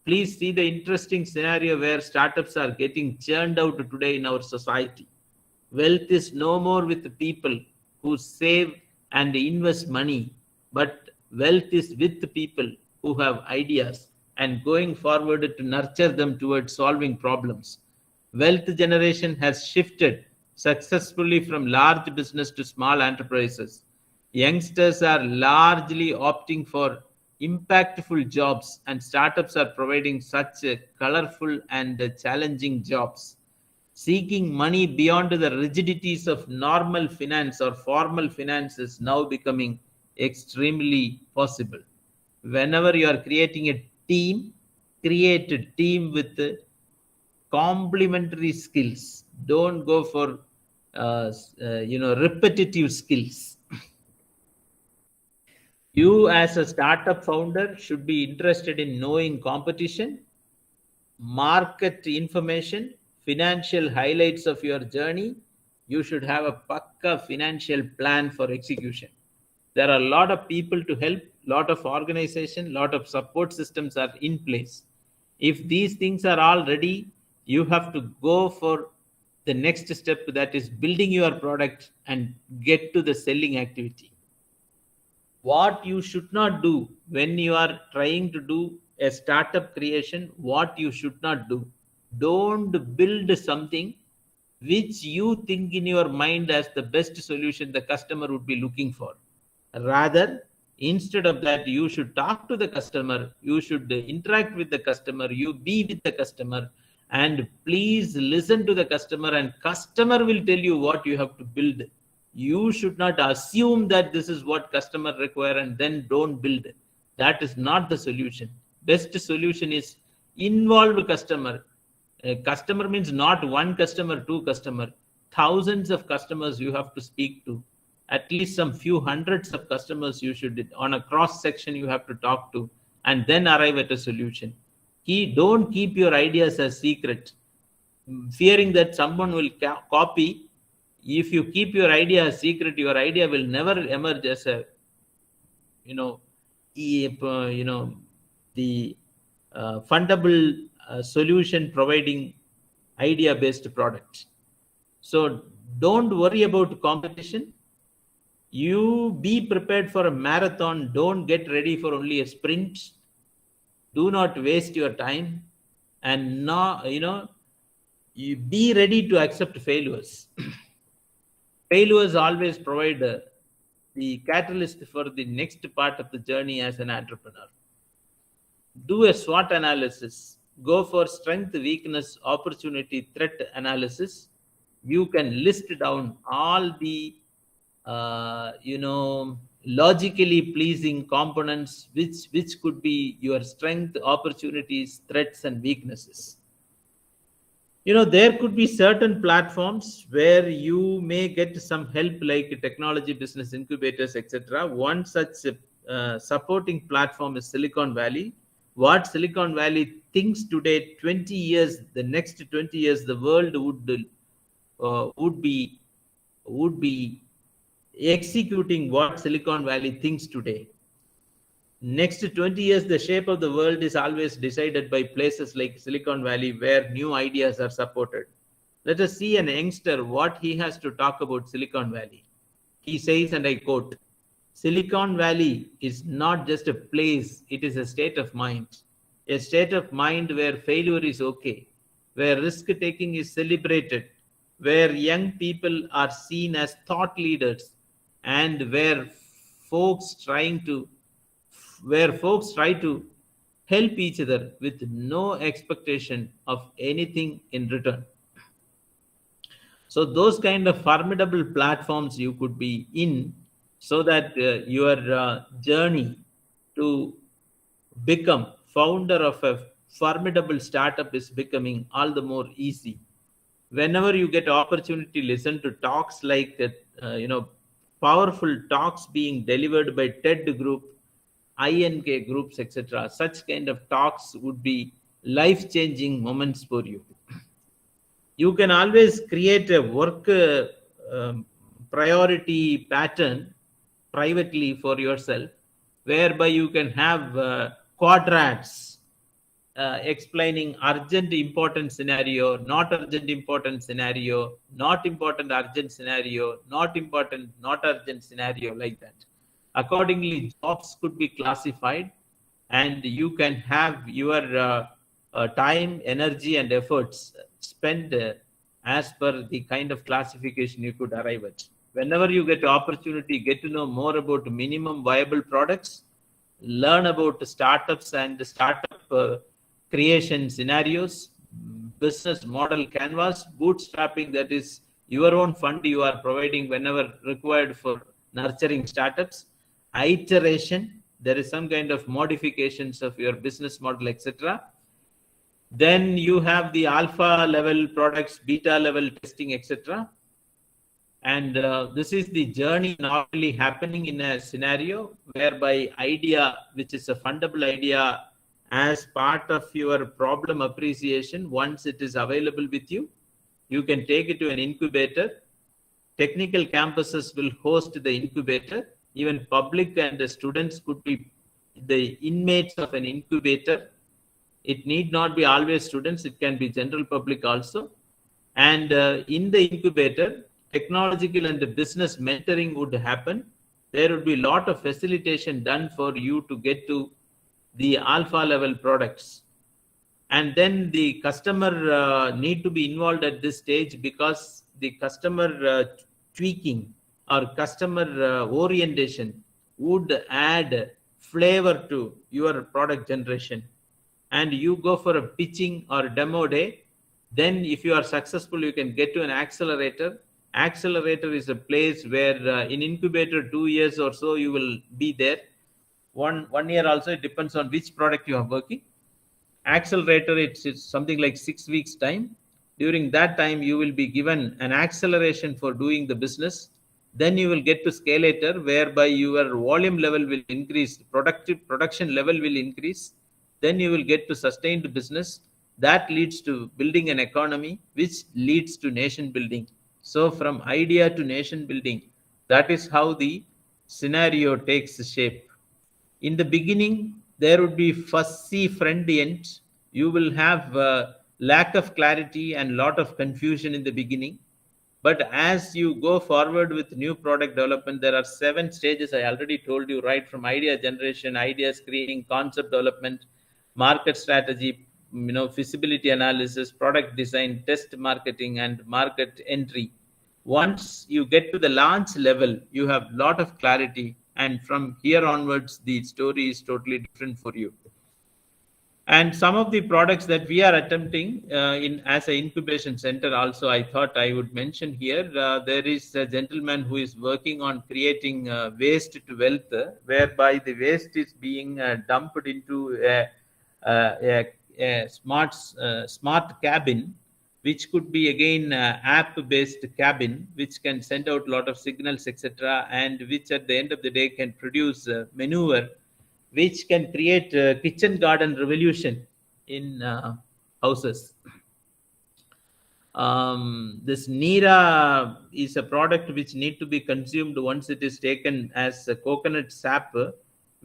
Please see the interesting scenario where startups are getting churned out today in our society. Wealth is no more with the people who save and invest money, but wealth is with the people who have ideas and going forward to nurture them towards solving problems. Wealth generation has shifted successfully from large business to small enterprises. Youngsters are largely opting for impactful jobs, and startups are providing such colorful and challenging jobs. Seeking money beyond the rigidities of normal finance or formal finance is now becoming extremely possible. Whenever you are creating a team, create a team with complementary skills. Don't go for repetitive skills. You as a startup founder should be interested in knowing competition, market information, financial highlights of your journey. You should have a pakka financial plan for execution. There are a lot of people to help, lot of organization, lot of support systems are in place. If these things are all ready, you have to go for the next step, that is building your product and get to the selling activity. What you should not do when you are trying to do a startup creation, what you should not do, don't build something which you think in your mind as the best solution the customer would be looking for. Rather, instead of that, you should talk to the customer, you should interact with the customer, you be with the customer, and please listen to the customer, and customer will tell you what you have to build. You should not assume that this is what customer require and then don't build. That is not the solution. Best solution is involve customer. Customer means not one customer, two customer. Thousands of customers you have to speak to. At least some few hundreds of customers you should, on a cross section you have to talk to, and then arrive at a solution. Don't keep your ideas as secret, fearing that someone will copy. If you keep your idea a secret, your idea will never emerge as a, the fundable solution providing idea based product. So don't worry about competition. You be prepared for a marathon. Don't get ready for only a sprint. Do not waste your time, and you be ready to accept failures. Failures always provide the catalyst for the next part of the journey as an entrepreneur. Do a SWOT analysis. Go for strength, weakness, opportunity, threat analysis. You can list down all the logically pleasing components which could be your strength, opportunities, threats, and weaknesses. There could be certain platforms where you may get some help, like technology business incubators, etc. One such supporting platform is Silicon Valley. What Silicon Valley thinks today, 20 years, the next 20 years, the world would be executing what Silicon Valley thinks today. Next 20 years, the shape of the world is always decided by places like Silicon Valley, where new ideas are supported. Let us see an youngster, what he has to talk about Silicon Valley. He says, and I quote, "Silicon Valley is not just a place, it is a state of mind. A state of mind where failure is okay, where risk-taking is celebrated, where young people are seen as thought leaders, and where folks try to help each other with no expectation of anything in return." So those kind of formidable platforms you could be in, so that your journey to become founder of a formidable startup is becoming all the more easy. Whenever you get opportunity, listen to talks like powerful talks being delivered by TED group, INK groups, etc. Such kind of talks would be life-changing moments for you. You can always create a work priority pattern privately for yourself, whereby you can have quadrats explaining urgent important scenario, not urgent important scenario, not important urgent scenario, not important not urgent scenario, like that. Accordingly, jobs could be classified, and you can have your time, energy, and efforts spent as per the kind of classification you could arrive at. Whenever you get opportunity, get to know more about minimum viable products, learn about startups and startup creation scenarios, business model canvas, bootstrapping, that is your own fund you are providing whenever required for nurturing startups, iteration, there is some kind of modifications of your business model, etc. Then you have the alpha level products, beta level testing, etc. And this is the journey normally happening in a scenario whereby idea, which is a fundable idea, as part of your problem appreciation, once it is available with you, you can take it to an incubator. Technical campuses will host the incubator. Even public and the students could be the inmates of an incubator. It need not be always students, it can be general public also. And in the incubator, technological and the business mentoring would happen. There would be a lot of facilitation done for you to get to the alpha level products. And then the customer need to be involved at this stage, because the customer tweaking or customer orientation would add flavor to your product generation. And you go for a pitching or demo day. Then if you are successful, you can get to an accelerator. Accelerator is a place where in incubator 2 years or so you will be there. One year also, it depends on which product you are working. Accelerator, it's something like 6 weeks time. During that time, you will be given an acceleration for doing the business. Then you will get to scalator, whereby your volume level will increase, production level will increase. Then you will get to sustained business. That leads to building an economy, which leads to nation building. So from idea to nation building, that is how the scenario takes shape. In the beginning, there would be fussy front end. You will have lack of clarity and lot of confusion in the beginning. But as you go forward with new product development, there are 7 stages I already told you, right from idea generation, idea screening, concept development, market strategy, feasibility analysis, product design, test marketing, and market entry. Once you get to the launch level, you have a lot of clarity, and from here onwards, the story is totally different for you. And some of the products that we are attempting in as an incubation center also, I thought I would mention here. There is a gentleman who is working on creating waste to wealth, whereby the waste is being dumped into a smart cabin, which could be again app-based cabin, which can send out a lot of signals, etc., and which at the end of the day can produce manure, which can create a kitchen garden revolution in houses. This Nira is a product which need to be consumed once it is taken as a coconut sap.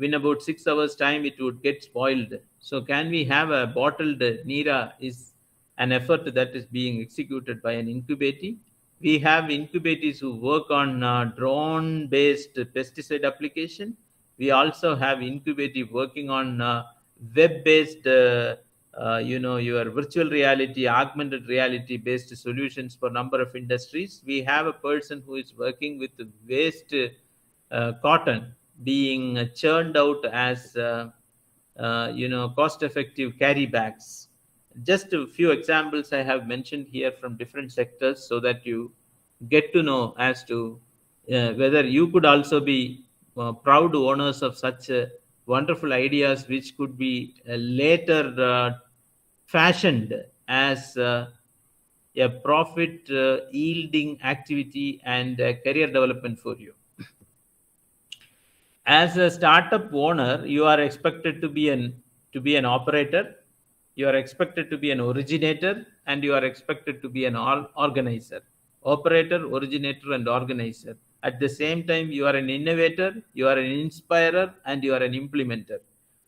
In about 6 hours time, it would get spoiled. So can we have a bottled Nira is an effort that is being executed by an incubator. We have incubators who work on drone-based pesticide application. We also have incubator working on web-based, your virtual reality, augmented reality-based solutions for a number of industries. We have a person who is working with waste cotton being churned out as, cost-effective carry bags. Just a few examples I have mentioned here from different sectors, so that you get to know as to whether you could also be proud owners of such wonderful ideas, which could be later fashioned as a profit yielding activity and career development for you. As a startup owner, you are expected to be an operator, you are expected to be an originator, and you are expected to be an organizer. operator, originator, and organizer. At the same time, you are an innovator, you are an inspirer, and you are an implementer.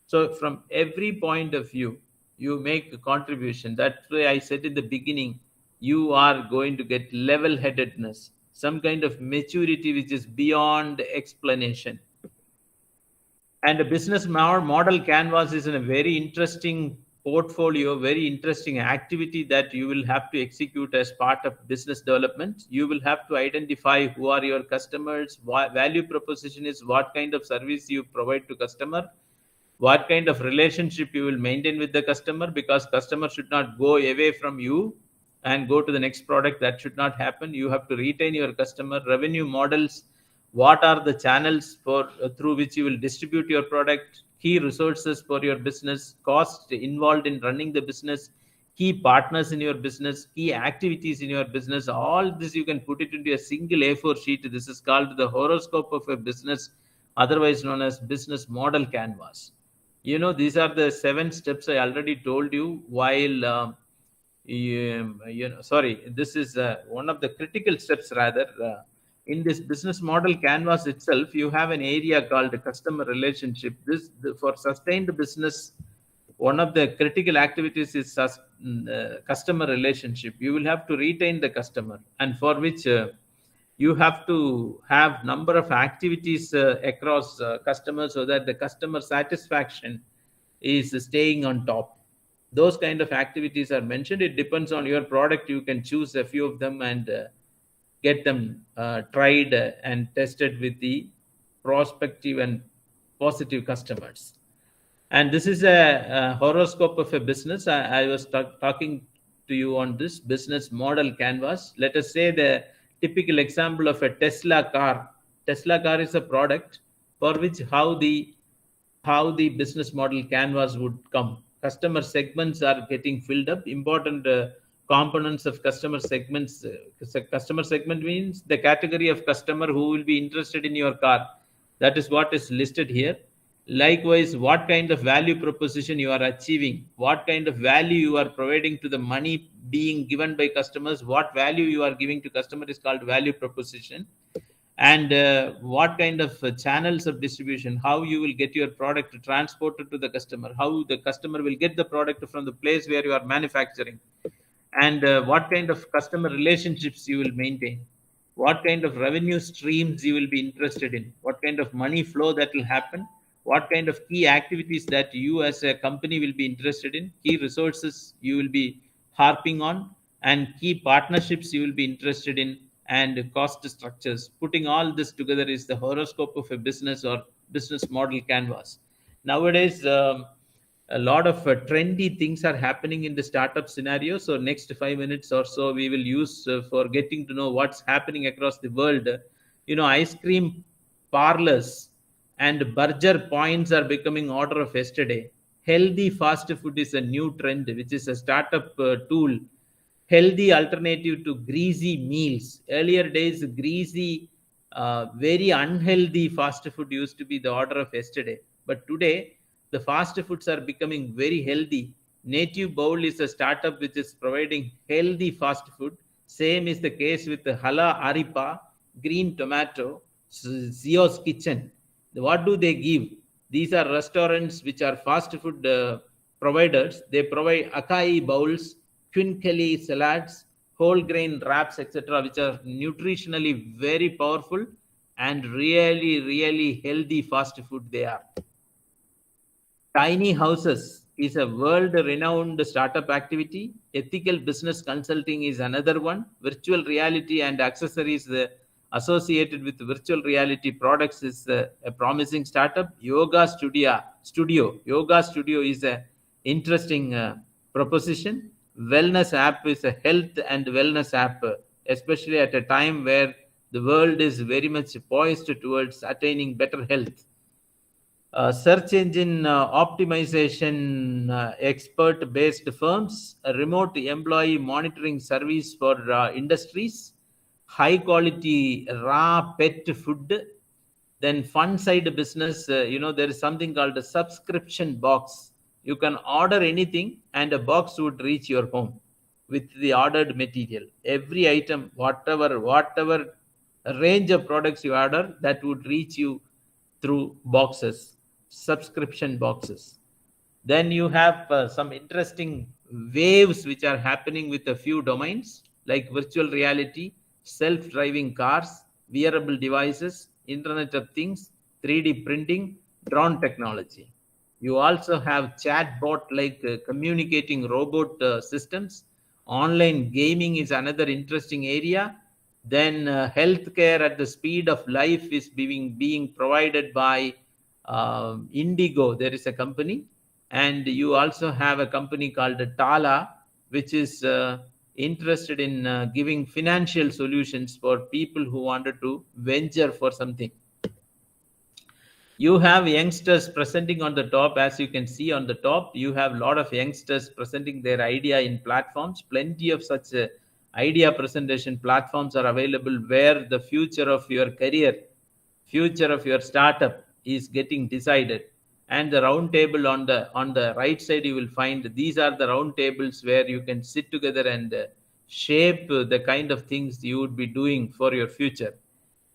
So from every point of view, you make a contribution. That's why I said in the beginning, you are going to get level-headedness, some kind of maturity which is beyond explanation. And a business model canvas is a very interesting portfolio, very interesting activity that you will have to execute as part of business development. You will have to identify who are your customers, what value proposition is, what kind of service you provide to customer, what kind of relationship you will maintain with the customer, because customer should not go away from you and go to the next product. That should not happen. You have to retain your customer. Revenue models, what are the channels for through which you will distribute your product, key resources for your business, cost involved in running the business, key partners in your business, key activities in your business. All this you can put it into a single A4 sheet. This is called the horoscope of a business, otherwise known as business model canvas. These are the 7 steps I already told you while sorry, this is one of the critical steps rather. In this business model canvas itself, you have an area called customer relationship. For sustained business, one of the critical activities is customer relationship. You will have to retain the customer, and for which you have to have number of activities across customers, so that the customer satisfaction is staying on top. Those kind of activities are mentioned. It depends on your product. You can choose a few of them and get them tried and tested with the prospective and positive customers. And this is a horoscope of a business. I was talking to you on this business model canvas. Let us say the typical example of a Tesla car. Tesla car is a product for which how the business model canvas would come. Customer segments are getting filled up. Important components of customer segments. Customer segment means the category of customer who will be interested in your car. That is what is listed here. Likewise, what kind of value proposition you are achieving, what kind of value you are providing to the money being given by customers, what value you are giving to customer is called value proposition. And what kind of channels of distribution, how you will get your product transported to the customer, how the customer will get the product from the place where you are manufacturing, and what kind of customer relationships you will maintain, what kind of revenue streams you will be interested in, what kind of money flow that will happen, what kind of key activities that you as a company will be interested in, key resources you will be harping on, and key partnerships you will be interested in, and cost structures. Putting all this together is the horoscope of a business or business model canvas. Nowadays, a lot of trendy things are happening in the startup scenario. So next 5 minutes or so, we will use for getting to know what's happening across the world. Ice cream parlors and burger points are becoming order of yesterday. Healthy fast food is a new trend, which is a startup tool. Healthy alternative to greasy meals. Earlier days, greasy, very unhealthy fast food used to be the order of yesterday. But today, the fast foods are becoming very healthy. Native Bowl is a startup which is providing healthy fast food. Same is the case with the Hala Aripa, Green Tomato, Zio's Kitchen. What do they give? These are restaurants which are fast food providers. They provide acai bowls, quinkelly salads, whole grain wraps, etc., which are nutritionally very powerful and really, really healthy fast food they are. Tiny houses is a world-renowned startup activity. Ethical business consulting is another one. Virtual reality and accessories associated with virtual reality products is a promising startup. Yoga studio. Yoga studio is an interesting proposition. Wellness app is a health and wellness app, especially at a time where the world is very much poised towards attaining better health. Search engine optimization expert-based firms, a remote employee monitoring service for industries, high-quality raw pet food, then fun-side business. There is something called a subscription box. You can order anything and a box would reach your home. with the ordered material. Every item, whatever range of products you order, that would reach you through boxes, subscription boxes. Then you have some interesting waves which are happening with a few domains like virtual reality, self-driving cars, wearable devices, Internet of Things, 3D printing, drone technology. You also have chatbot like communicating robot systems. Online gaming is another interesting area. Then healthcare at the speed of life is being provided by Indigo. There is a company, and you also have a company called Tala, which is interested in giving financial solutions for people who wanted to venture for something. You have youngsters presenting on the top. As you can see on the top, you have a lot of youngsters presenting their idea in platforms. Plenty of such idea presentation platforms are available where the future of your career, future of your startup is getting decided. And the round table on the right side, you will find these are the round tables where you can sit together and shape the kind of things you would be doing for your future.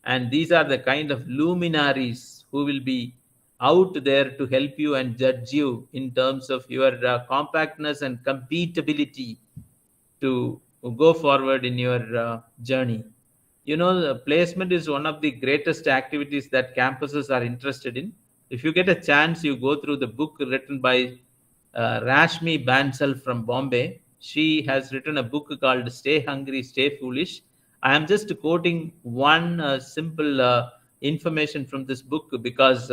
And these are the kind of luminaries who will be out there to help you and judge you in terms of your compactness and compatibility to go forward in your journey. The placement is one of the greatest activities that campuses are interested in. If you get a chance, you go through the book written by Rashmi Bansal from Bombay. She has written a book called Stay Hungry, Stay Foolish. I am just quoting one simple information from this book because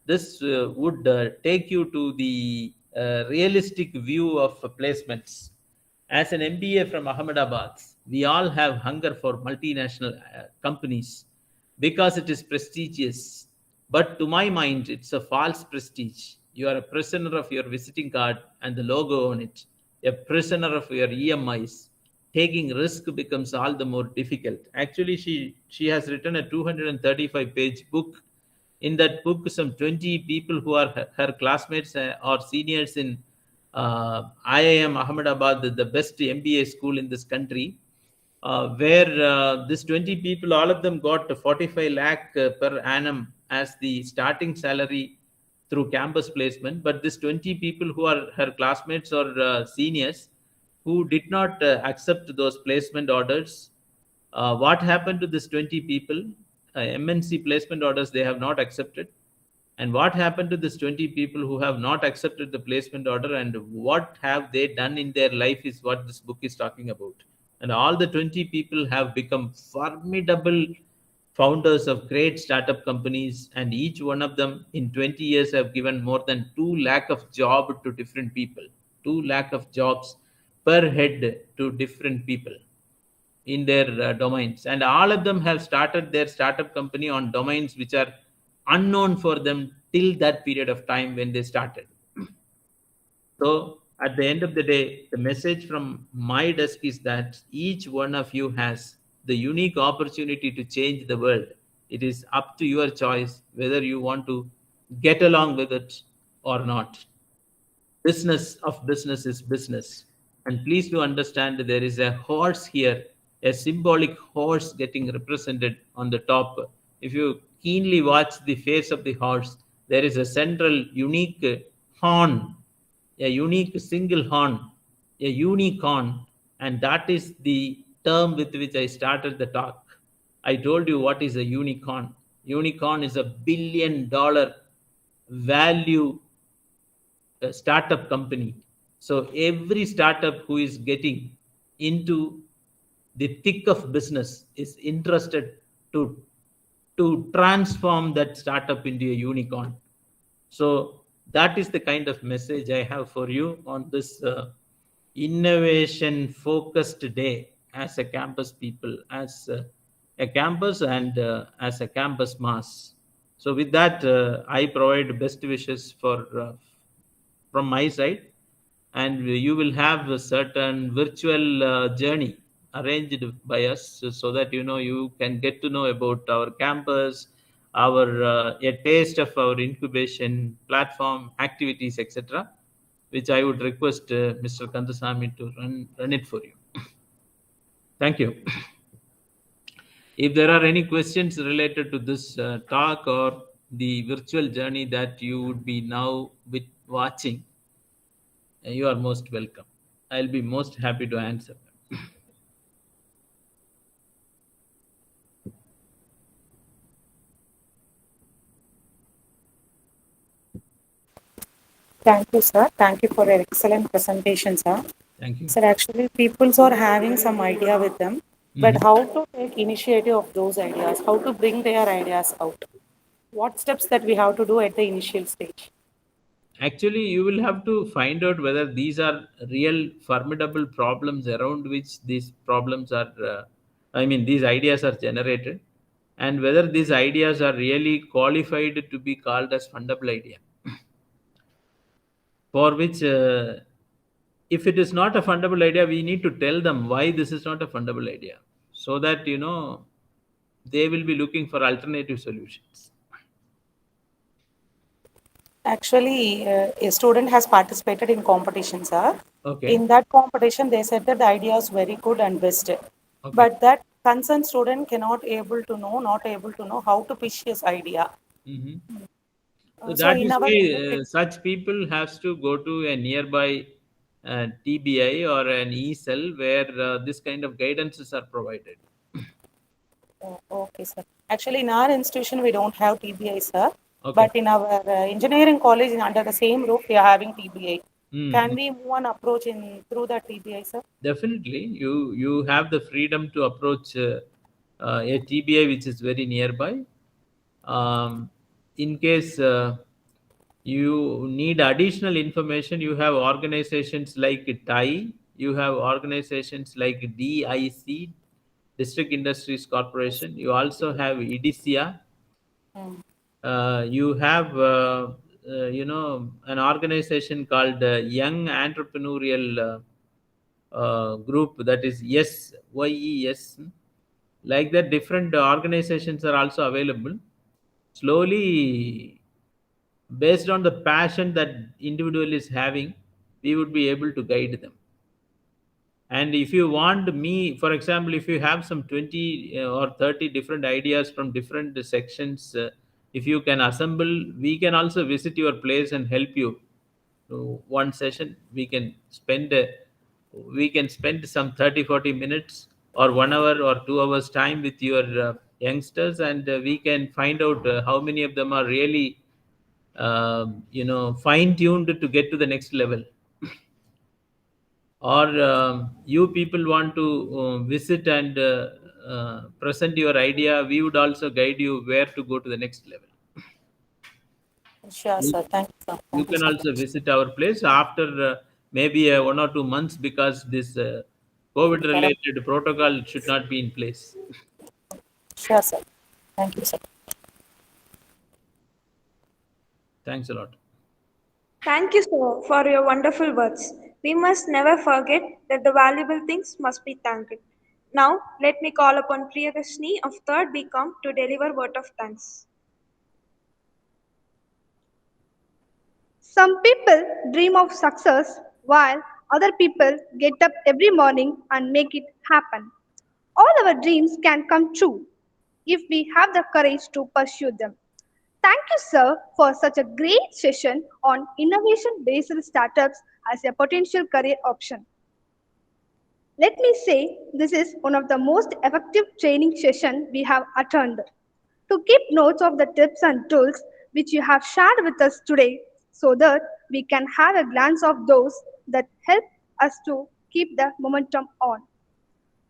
this would take you to the realistic view of placements. As an MBA from Ahmedabad, we all have hunger for multinational companies because it is prestigious. But to my mind, it's a false prestige. You are a prisoner of your visiting card and the logo on it, a prisoner of your EMIs. Taking risk becomes all the more difficult. Actually, she has written a 235-page book. In that book, some 20 people who are her classmates or seniors in IIM Ahmedabad, the best MBA school in this country, where this 20 people, all of them got 45 lakh per annum as the starting salary through campus placement. But this 20 people who are her classmates or seniors who did not accept those placement orders, what happened to this 20 people? MNC placement orders they have not accepted. And what happened to this 20 people who have not accepted the placement order, and what have they done in their life is what this book is talking about. And all the 20 people have become formidable founders of great startup companies, and each one of them in 20 years have given more than 2 lakh of job to different people, 2 lakh of jobs per head to different people in their domains. And all of them have started their startup company on domains which are unknown for them till that period of time when they started. So at the end of the day, the message from my desk is that each one of you has the unique opportunity to change the world. It is up to your choice whether you want to get along with it or not. Business of business is business. And please do understand there is a horse here, a symbolic horse getting represented on the top. If you keenly watch the face of the horse, there is a central unique horn, a unique single horn, a unicorn, and that is the term with which I started the talk. I told you what is a unicorn. Unicorn is $1 billion value startup company. So every startup who is getting into the thick of business is interested to transform that startup into a unicorn. So that is the kind of message I have for you on this innovation focused day as a campus people, as a campus and as a campus mass. So with that, I provide best wishes for from my side, and you will have a certain virtual journey arranged by us so that you can get to know about our campus, our a taste of our incubation platform activities, etc. which I would request Mr. Kandasamy to run it for you. Thank you. If there are any questions related to this talk or the virtual journey that you would be now watching, you are most welcome. I'll be most happy to answer them. Thank you, sir. Thank you for your excellent presentation, sir. Thank you. Sir, actually, people are having some idea with them, but Mhm. how to take initiative of those ideas, how to bring their ideas out? What steps that we have to do at the initial stage? Actually, you will have to find out whether these are real formidable problems around which these problems are, these ideas are generated, and whether these ideas are really qualified to be called as fundable idea. For which, if it is not a fundable idea, we need to tell them why this is not a fundable idea, so that they will be looking for alternative solutions. Actually, a student has participated in competition, sir. Okay. In that competition, they said that the idea is very good and best. Okay. But that concerned student not able to know how to pitch his idea. Mm-hmm. So So that in is our why such people has to go to a nearby TBI or an E-cell where this kind of guidances are provided. okay, sir. Actually, in our institution, we don't have TBI, sir. Okay. But in our engineering college, under the same roof, we are having TBI. Can Mm. we move on approach through the TBI, sir? Definitely, you have the freedom to approach a TBI which is very nearby. In case you need additional information, you have organizations like TIE, you have organizations like DIC, District Industries Corporation, you also have EDCA, you have an organization called Young Entrepreneurial Group, that is YES. Like that, different organizations are also available. Slowly, based on the passion that individual is having, we would be able to guide them. And if you want me, for example, if you have some 20 or 30 different ideas from different sections, if you can assemble, we can also visit your place and help you. So one session we can spend some 30-40 minutes or 1 hour or 2 hours time with your youngsters, and we can find out how many of them are really fine tuned to get to the next level. Or you people want to visit and present your idea, we would also guide you where to go to the next level. Sure, you, sir. Thank you, sir. you Thank you can so also much. visit our place after maybe 1 or 2 months, because this COVID related protocol should not be in place. Sure, sir. Thank you, sir. Thanks a lot. Thank you, sir, for your wonderful words. We must never forget that the valuable things must be thanked. Now, let me call upon Priyadashni of 3rd BCom to deliver word of thanks. Some people dream of success while other people get up every morning and make it happen. All our dreams can come true if we have the courage to pursue them. Thank you, sir, for such a great session on innovation based startups as a potential career option. Let me say this is one of the most effective training sessions we have attended. To keep notes of the tips and tools which you have shared with us today so that we can have a glance of those that help us to keep the momentum on.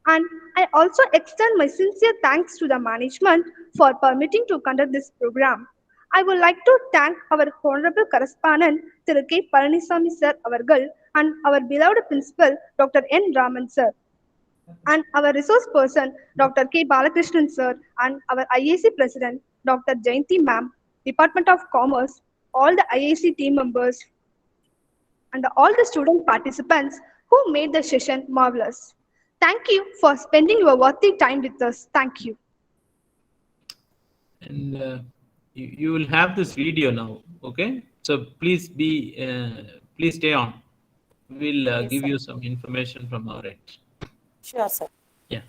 And I also extend my sincere thanks to the management for permitting to conduct this program. I would like to thank our honorable correspondent, Thiru K. Palanisamy sir Avargal, and our beloved principal, Dr. N. Raman sir, and our resource person, Dr. K Balakrishnan sir, and our IAC president, Dr. Jayanti ma'am, Department of Commerce, all the IAC team members, and all the student participants who made the session marvelous. Thank you for spending your worthy time with us. Thank you. And you will have this video now. Okay, so please please stay on. We'll Yes, give sir. you some information from our end. Sure, sir. Yeah.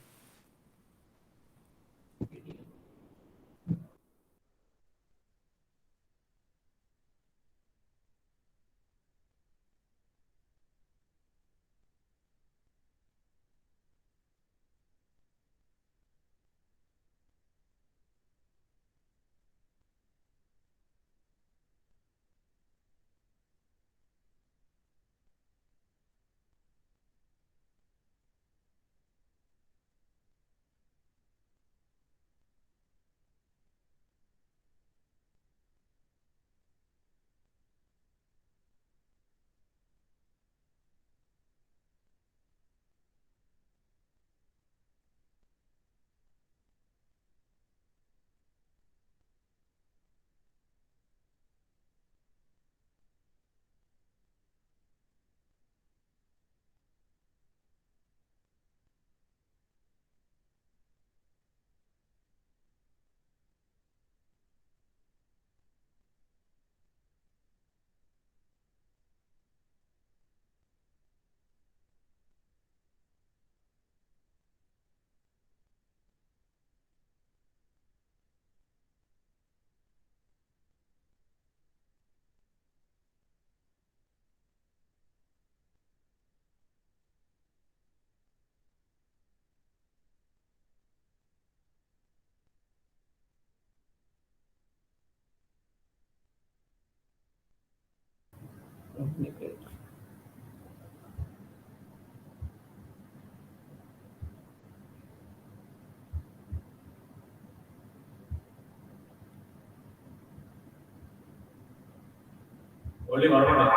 Only one more.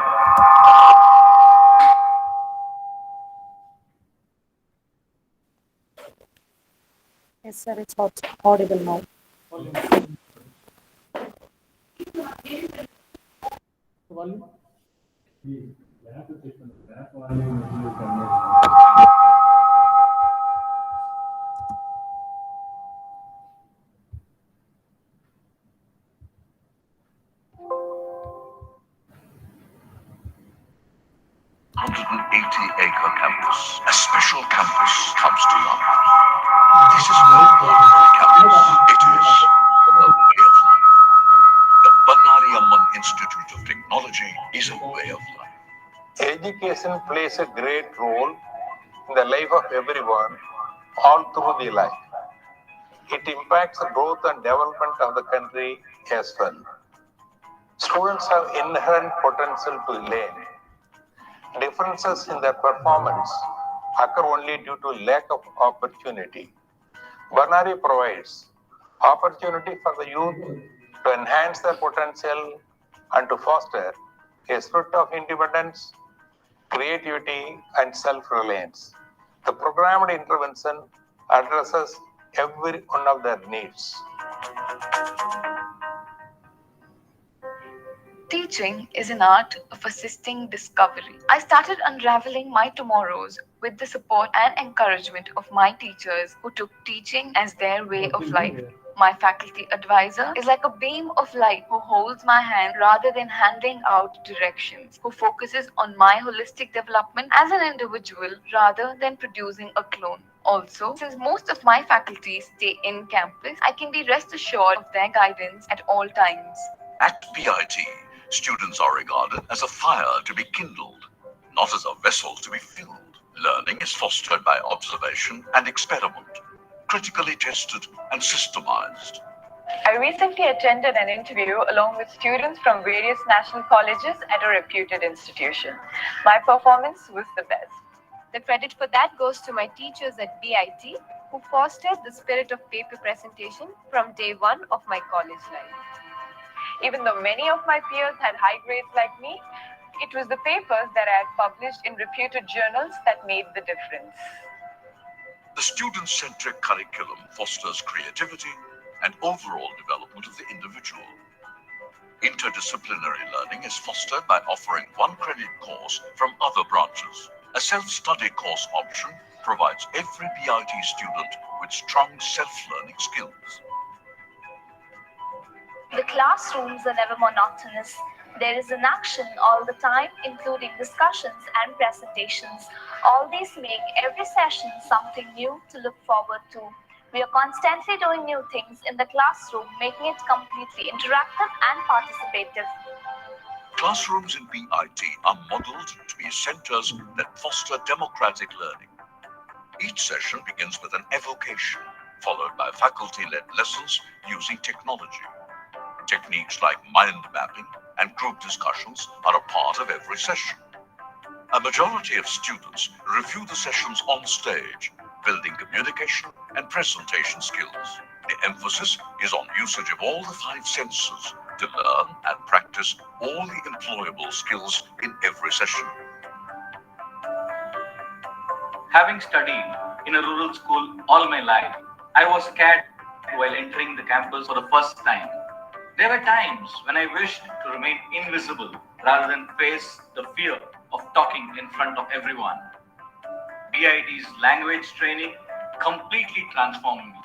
Yes, sir, it's audible now. Acre campus, a special campus comes to life. This is no ordinary campus. It is a way of life. The BANNARI AMMAN Institute of Technology is a way of life. Education plays a great role in the life of everyone, all through the life. It impacts the growth and development of the country as well. Students have inherent potential to learn. Differences in their performance occur only due to lack of opportunity. BANNARI provides opportunity for the youth to enhance their potential and to foster a spirit of independence, creativity, and self-reliance. The programmed intervention addresses every one of their needs. Teaching is an art of assisting discovery. I started unraveling my tomorrows with the support and encouragement of my teachers who took teaching as their way of life. My faculty advisor is like a beam of light who holds my hand rather than handing out directions, who focuses on my holistic development as an individual rather than producing a clone. Also, since most of my faculty stay in campus, I can be rest assured of their guidance at all times. At BIT, students are regarded as a fire to be kindled, not as a vessel to be filled. Learning is fostered by observation and experiment, critically tested and systemized. I recently attended an interview along with students from various national colleges at a reputed institution. My performance was the best. The credit for that goes to my teachers at BIT, who fostered the spirit of paper presentation from day one of my college life. Even though many of my peers had high grades like me, it was the papers that I had published in reputed journals that made the difference. The student-centric curriculum fosters creativity and overall development of the individual. Interdisciplinary learning is fostered by offering one credit course from other branches. A self-study course option provides every BIT student with strong self-learning skills. The classrooms are never monotonous. There is an action all the time, including discussions and presentations. All these make every session something new to look forward to. We are constantly doing new things in the classroom, making it completely interactive and participative. Classrooms in BIT are modeled to be centers that foster democratic learning. Each session begins with an evocation, followed by faculty-led lessons using technology. Techniques like mind mapping and group discussions are a part of every session. A majority of students review the sessions on stage, building communication and presentation skills. The emphasis is on usage of all the 5 senses to learn and practice all the employable skills in every session. Having studied in a rural school all my life, I was scared while entering the campus for the first time. There were times when I wished to remain invisible rather than face the fear of talking in front of everyone. BIT's language training completely transformed me.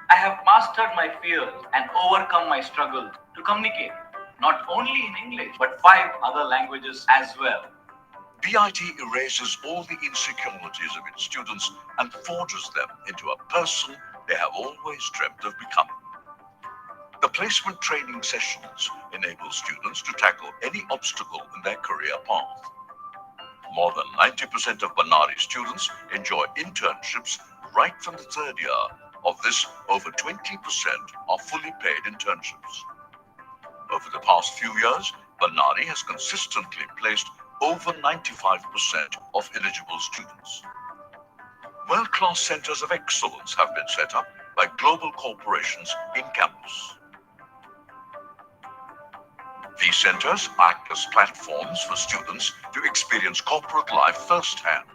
I have mastered my fears and overcome my struggle to communicate, not only in English, but 5 other languages as well. BIT erases all the insecurities of its students and forges them into a person they have always dreamt of becoming. The placement training sessions enable students to tackle any obstacle in their career path. More than 90% of BANNARI students enjoy internships right from the 3rd year. Of this, over 20% are fully paid internships. Over the past few years, BANNARI has consistently placed over 95% of eligible students. World-class centers of excellence have been set up by global corporations in campus. These centers act as platforms for students to experience corporate life firsthand.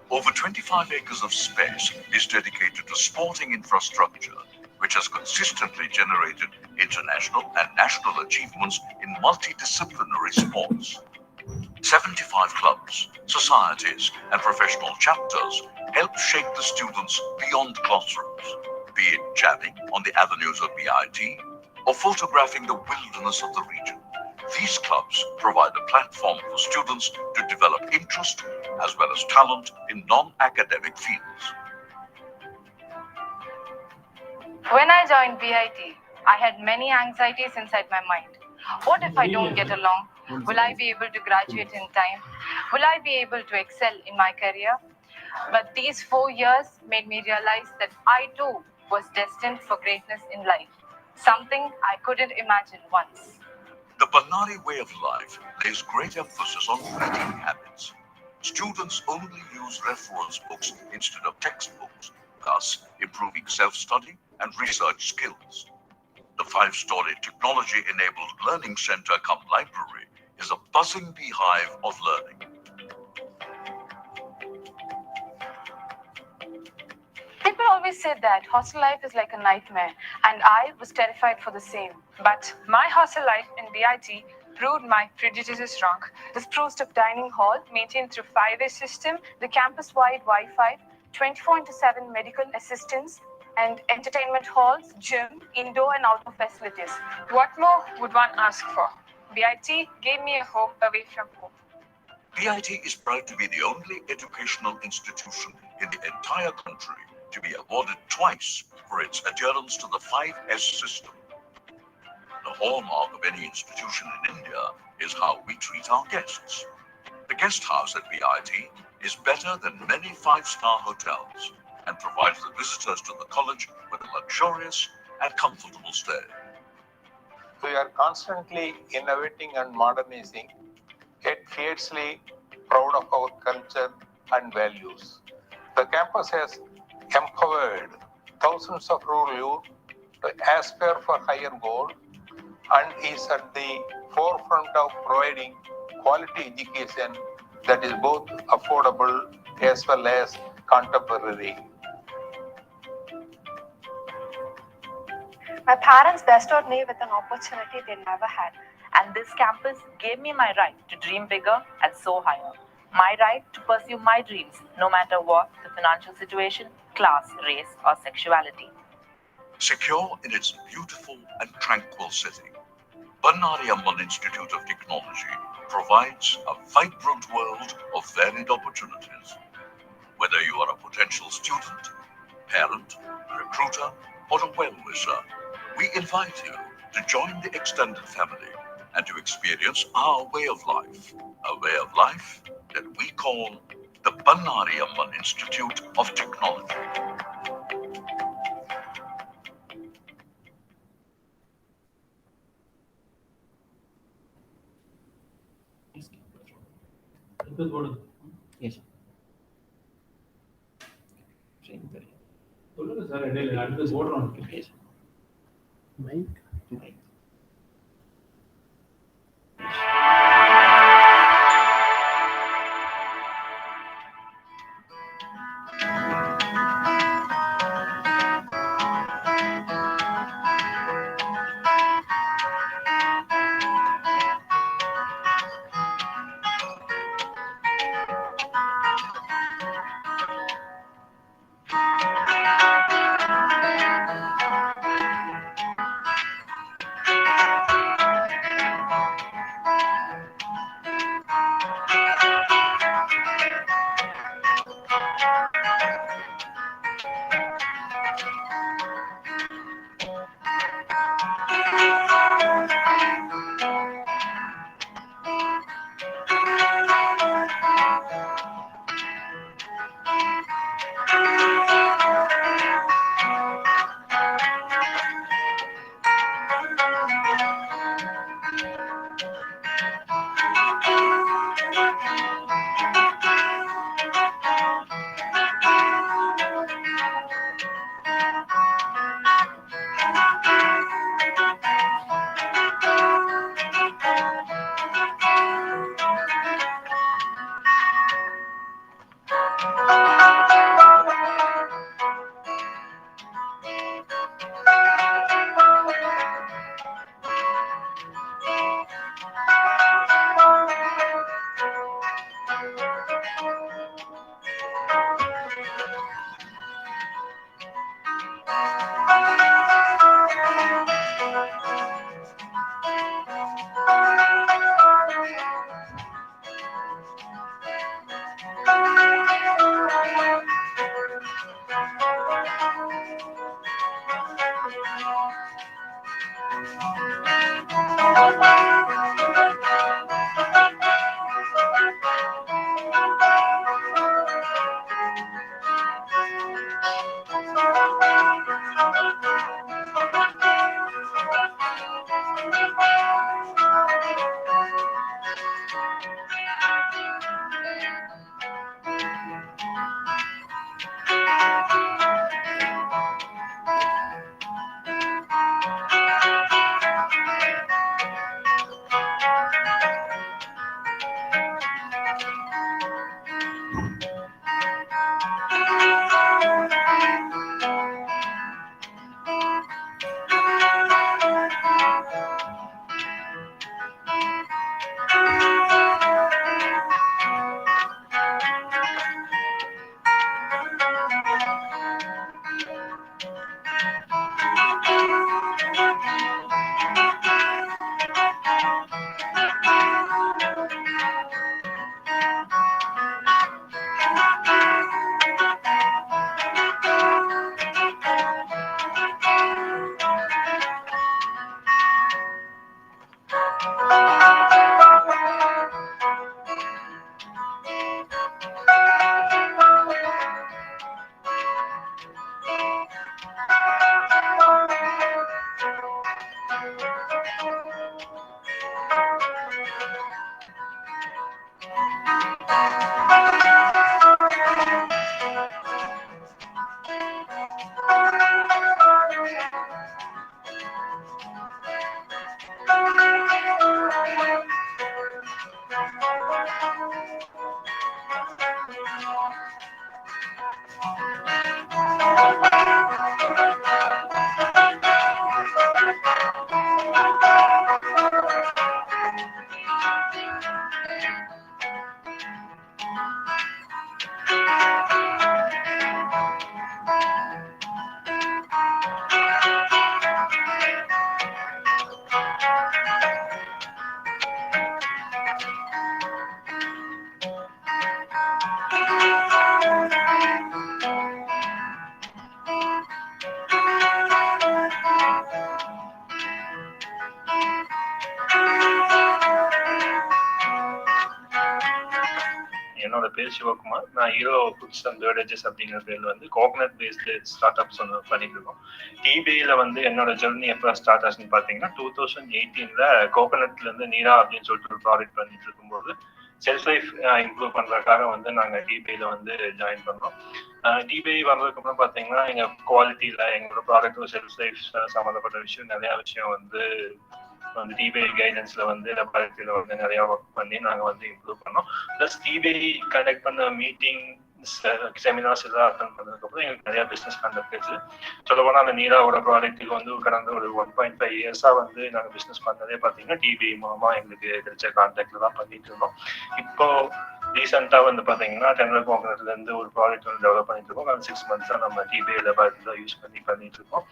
Over 25 acres of space is dedicated to sporting infrastructure, which has consistently generated international and national achievements in multidisciplinary sports. 75 clubs, societies, and professional chapters help shape the students beyond classrooms, be it jamming on the avenues of BIT or photographing the wilderness of the region. These clubs provide a platform for students to develop interest as well as talent in non-academic fields. When I joined BIT, I had many anxieties inside my mind. What if I don't get along? Will I be able to graduate in time? Will I be able to excel in my career? But these 4 years made me realize that I too was destined for greatness in life, something I couldn't imagine once. The BANNARI way of life lays great emphasis on reading habits. Students only use reference books instead of textbooks, thus improving self-study and research skills. The 5-story technology-enabled learning center cum library is a buzzing beehive of learning. People always say that hostel life is like a nightmare, and I was terrified for the same. But my hostel life in BIT proved my prejudices wrong. The spruced up dining hall, maintained through 5-way system, the campus-wide Wi-Fi, 24/7 medical assistance, and entertainment halls, gym, indoor and outdoor facilities. What more would one ask for? BIT gave me a home away from home. BIT is proud to be the only educational institution in the entire country to be awarded twice for its adherence to the 5S system. The hallmark of any institution in India is how we treat our guests. The guest house at BIT is better than many 5-star hotels and provides the visitors to the college with a luxurious and comfortable stay. We are constantly innovating and modernizing, yet fiercely proud of our culture and values. The campus has empowered thousands of rural youth to aspire for higher goals and is at the forefront of providing quality education that is both affordable as well as contemporary. My parents bestowed me with an opportunity they never had, and this campus gave me my right to dream bigger and soar higher. My right to pursue my dreams, no matter what the financial situation, class, race, or sexuality. Secure in its beautiful and tranquil setting, Bannari Amman Institute of Technology provides a vibrant world of varied opportunities. Whether you are a potential student, parent, recruiter, or a well-wisher, we invite you to join the extended family and to experience our way of life, a way of life that we call the Bannari Amman Institute of Technology. Yes. சொல்லுங்க sir இடையில அடுத்து போடுறோம். Mic பேர் சிவகுமார். நான் hero foods and beverages அப்படிங்கிற பேர்ல வந்து coconut based start ups ஒன்று பண்ணிட்டு இருக்கோம். டிபிஐல வந்து என்னோட ஜெர்னி எப்போ ஸ்டார்ட் ஆச்சுன்னு பார்த்தீங்கன்னா 2018ல கோகனட்ல இருந்து நீரா அப்படின்னு சொல்லிட்டு ஒரு ப்ராடக்ட் பண்ணிட்டு இருக்கும்போது செல்ஃப் லைஃப் இம்ப்ரூவ் பண்றதுக்காக வந்து நாங்கள் டிபிஐல வந்து ஜாயின் பண்ணோம். டிபிஐ வர்றதுக்கு அப்புறம் பார்த்தீங்கன்னா எங்க குவாலிட்டியில எங்களோட ப்ராடக்ட் செல்ஃப் லைஃப் சம்மந்தப்பட்ட விஷயம் நிறைய விஷயம் வந்து டிபிஐ கைடன்ஸ்ல வந்து லெபார்டரியில வந்து நிறைய ஒர்க் பண்ணி நாங்கள் வந்து இம்ப்ரூவ் பண்ணோம். ப்ளஸ் டிபிஐ கண்டக்ட் பண்ண மீட்டிங் செமினார்ஸ் எல்லாம் அட்டன் பண்ணதுக்கு அப்புறம் எங்களுக்கு நிறைய பிசினஸ் கான்டாக்ட் இருக்கு. சொல்லப்போனா அந்த நீராவோட ப்ராடக்ட்டுக்கு வந்து கடந்த ஒரு 1.5 இயர்ஸா வந்து நாங்க பிசினஸ் பண்ணதே பாத்தீங்கன்னா டிபிஐ மூலமா எங்களுக்கு கிடைச்ச கான்டாக்ட்ல தான் பண்ணிட்டு இருந்தோம். இப்போ ரீசெண்டா வந்து பாத்தீங்கன்னா டெண்டர் கோகனட்ல இருந்து ஒரு ப்ராடக்ட் வந்து டெவலப் பண்ணிட்டு இருக்கோம். அது 6 months நம்ம டிபிஐ லெபார்டரியில யூஸ் பண்ணிட்டு இருக்கோம்.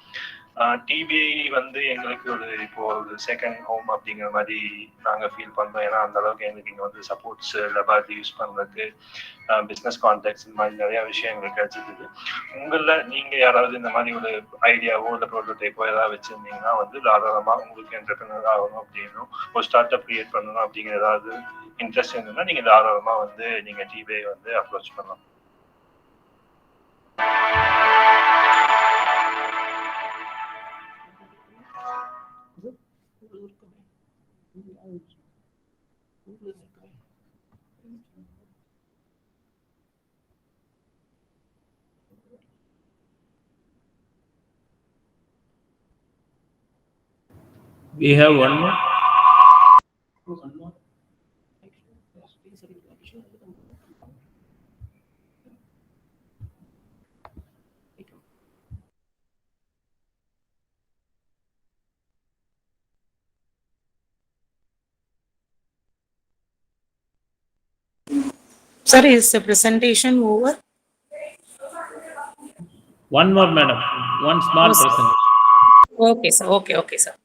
டிபிஐ வந்து எங்களுக்கு ஒரு இப்போ ஒரு செகண்ட் ஹோம் அப்படிங்கிற மாதிரி நாங்க ஃபீல் பண்றோம். ஏன்னா அந்த அளவுக்கு எங்களுக்கு இங்க வந்து சப்போர்ட்ஸ் லெபார்டரி யூஸ் பண்றதுக்கு பிசினஸ் கான்டாக்ட்ஸ் இந்த மாதிரி நிறைய விஷயம் எங்களுக்கு கிடைச்சிருக்கு. உங்கள நீங்க யாராவது இந்த மாதிரி ஒரு ஐடியாவோ இல்லை ப்ரோட்டோடைப்போ ஏதாவது வச்சிருந்தீங்கன்னா வந்து தாராளமா உங்களுக்கு என்டர்பிரினர் ஆகணும் அப்படின்னும் ஒரு ஸ்டார்ட் அப் கிரியேட் பண்ணணும் அப்படிங்கிற ஏதாவது இன்ட்ரெஸ்ட் இருந்ததுன்னா நீங்க தாராளமா வந்து நீங்க டிபிஐ வந்து அப்ரோச் பண்ணலாம். We have one more. Sir, is the presentation over? One more, madam. One small presentation. Okay, sir. Okay, sir.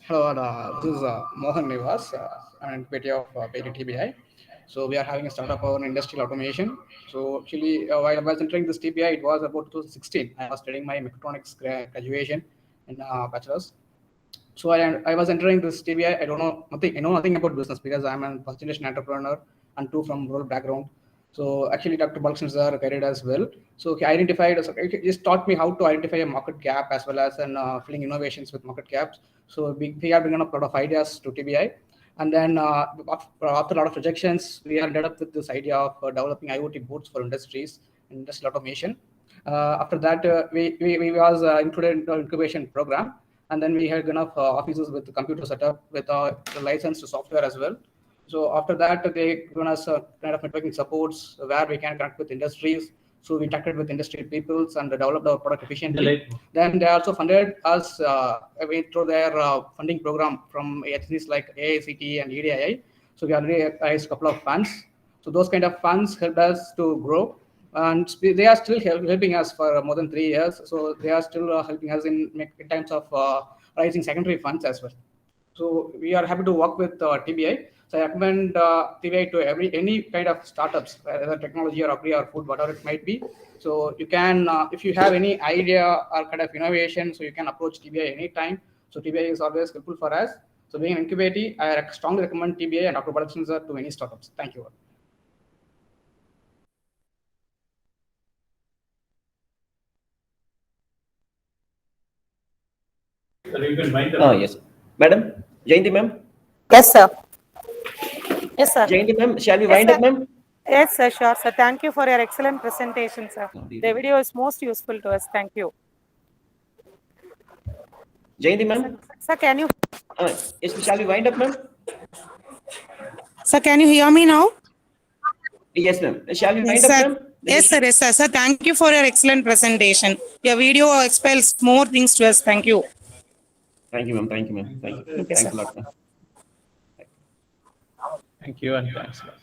Hello, this is Mohan Nivas. I'm an PT of TBI. So we are having a startup on industrial automation. So actually, while I was entering this TBI, it was about 2016. I was studying my mechatronics graduation in bachelor's. So I was entering this TBI. I know nothing about business because I'm a first generation entrepreneur and too from rural background. So actually, Dr. Balakrishnan sir guided as well. So he identified, he just taught me how to identify a market gap as well as filling innovations with market gaps. So we are bringing up a lot of ideas to TBI. And then after a lot of rejections, we ended up with this idea of developing IoT boards for industries, industrial automation. After that, we was included in the incubation program. And then we had enough offices with the computer setup with the licensed software as well. So after that, they given us kind of networking supports where we can connect with industries. So we interacted with industry peoples and developed our product efficiently. Then they also funded us through their funding program from agencies like AICT and EDII. So we already raised a couple of funds. So those kind of funds helped us to grow. And they are still helping us for more than 3 years. So they are still helping us in terms of raising secondary funds as well. So we are happy to work with TBI. So I recommend TBI to any kind of startups, whether technology or agri or food, whatever it might be. So you can, if you have any idea or kind of innovation, so you can approach TBI anytime. So TBI is always helpful for us. So being an incubator, I strongly recommend TBI and Dr. Balakrishnan sir to any startups. Thank you. Yes. Madam, Jayanti ma'am? Yes, sir. Yes, sir. Jayanti ma'am, shall we wind up, ma'am? Yes, sir. Sure, sir. Thank you for your excellent presentation, sir. The video is most useful to us. Thank you. Jayanti ma'am? Sir, can you? Yes, shall we wind up, ma'am? Sir, can you hear me now? Yes, ma'am. Shall we Yes, wind up, sir. ma'am? Yes, sir. Yes, sir. Sir, thank you for your excellent presentation. Your video explains more things to us. Thank you. Thank you, ma'am. Thank you, ma'am. Thank you. Okay, Thanks sir. a lot, ma'am. Thank you and thanks a lot.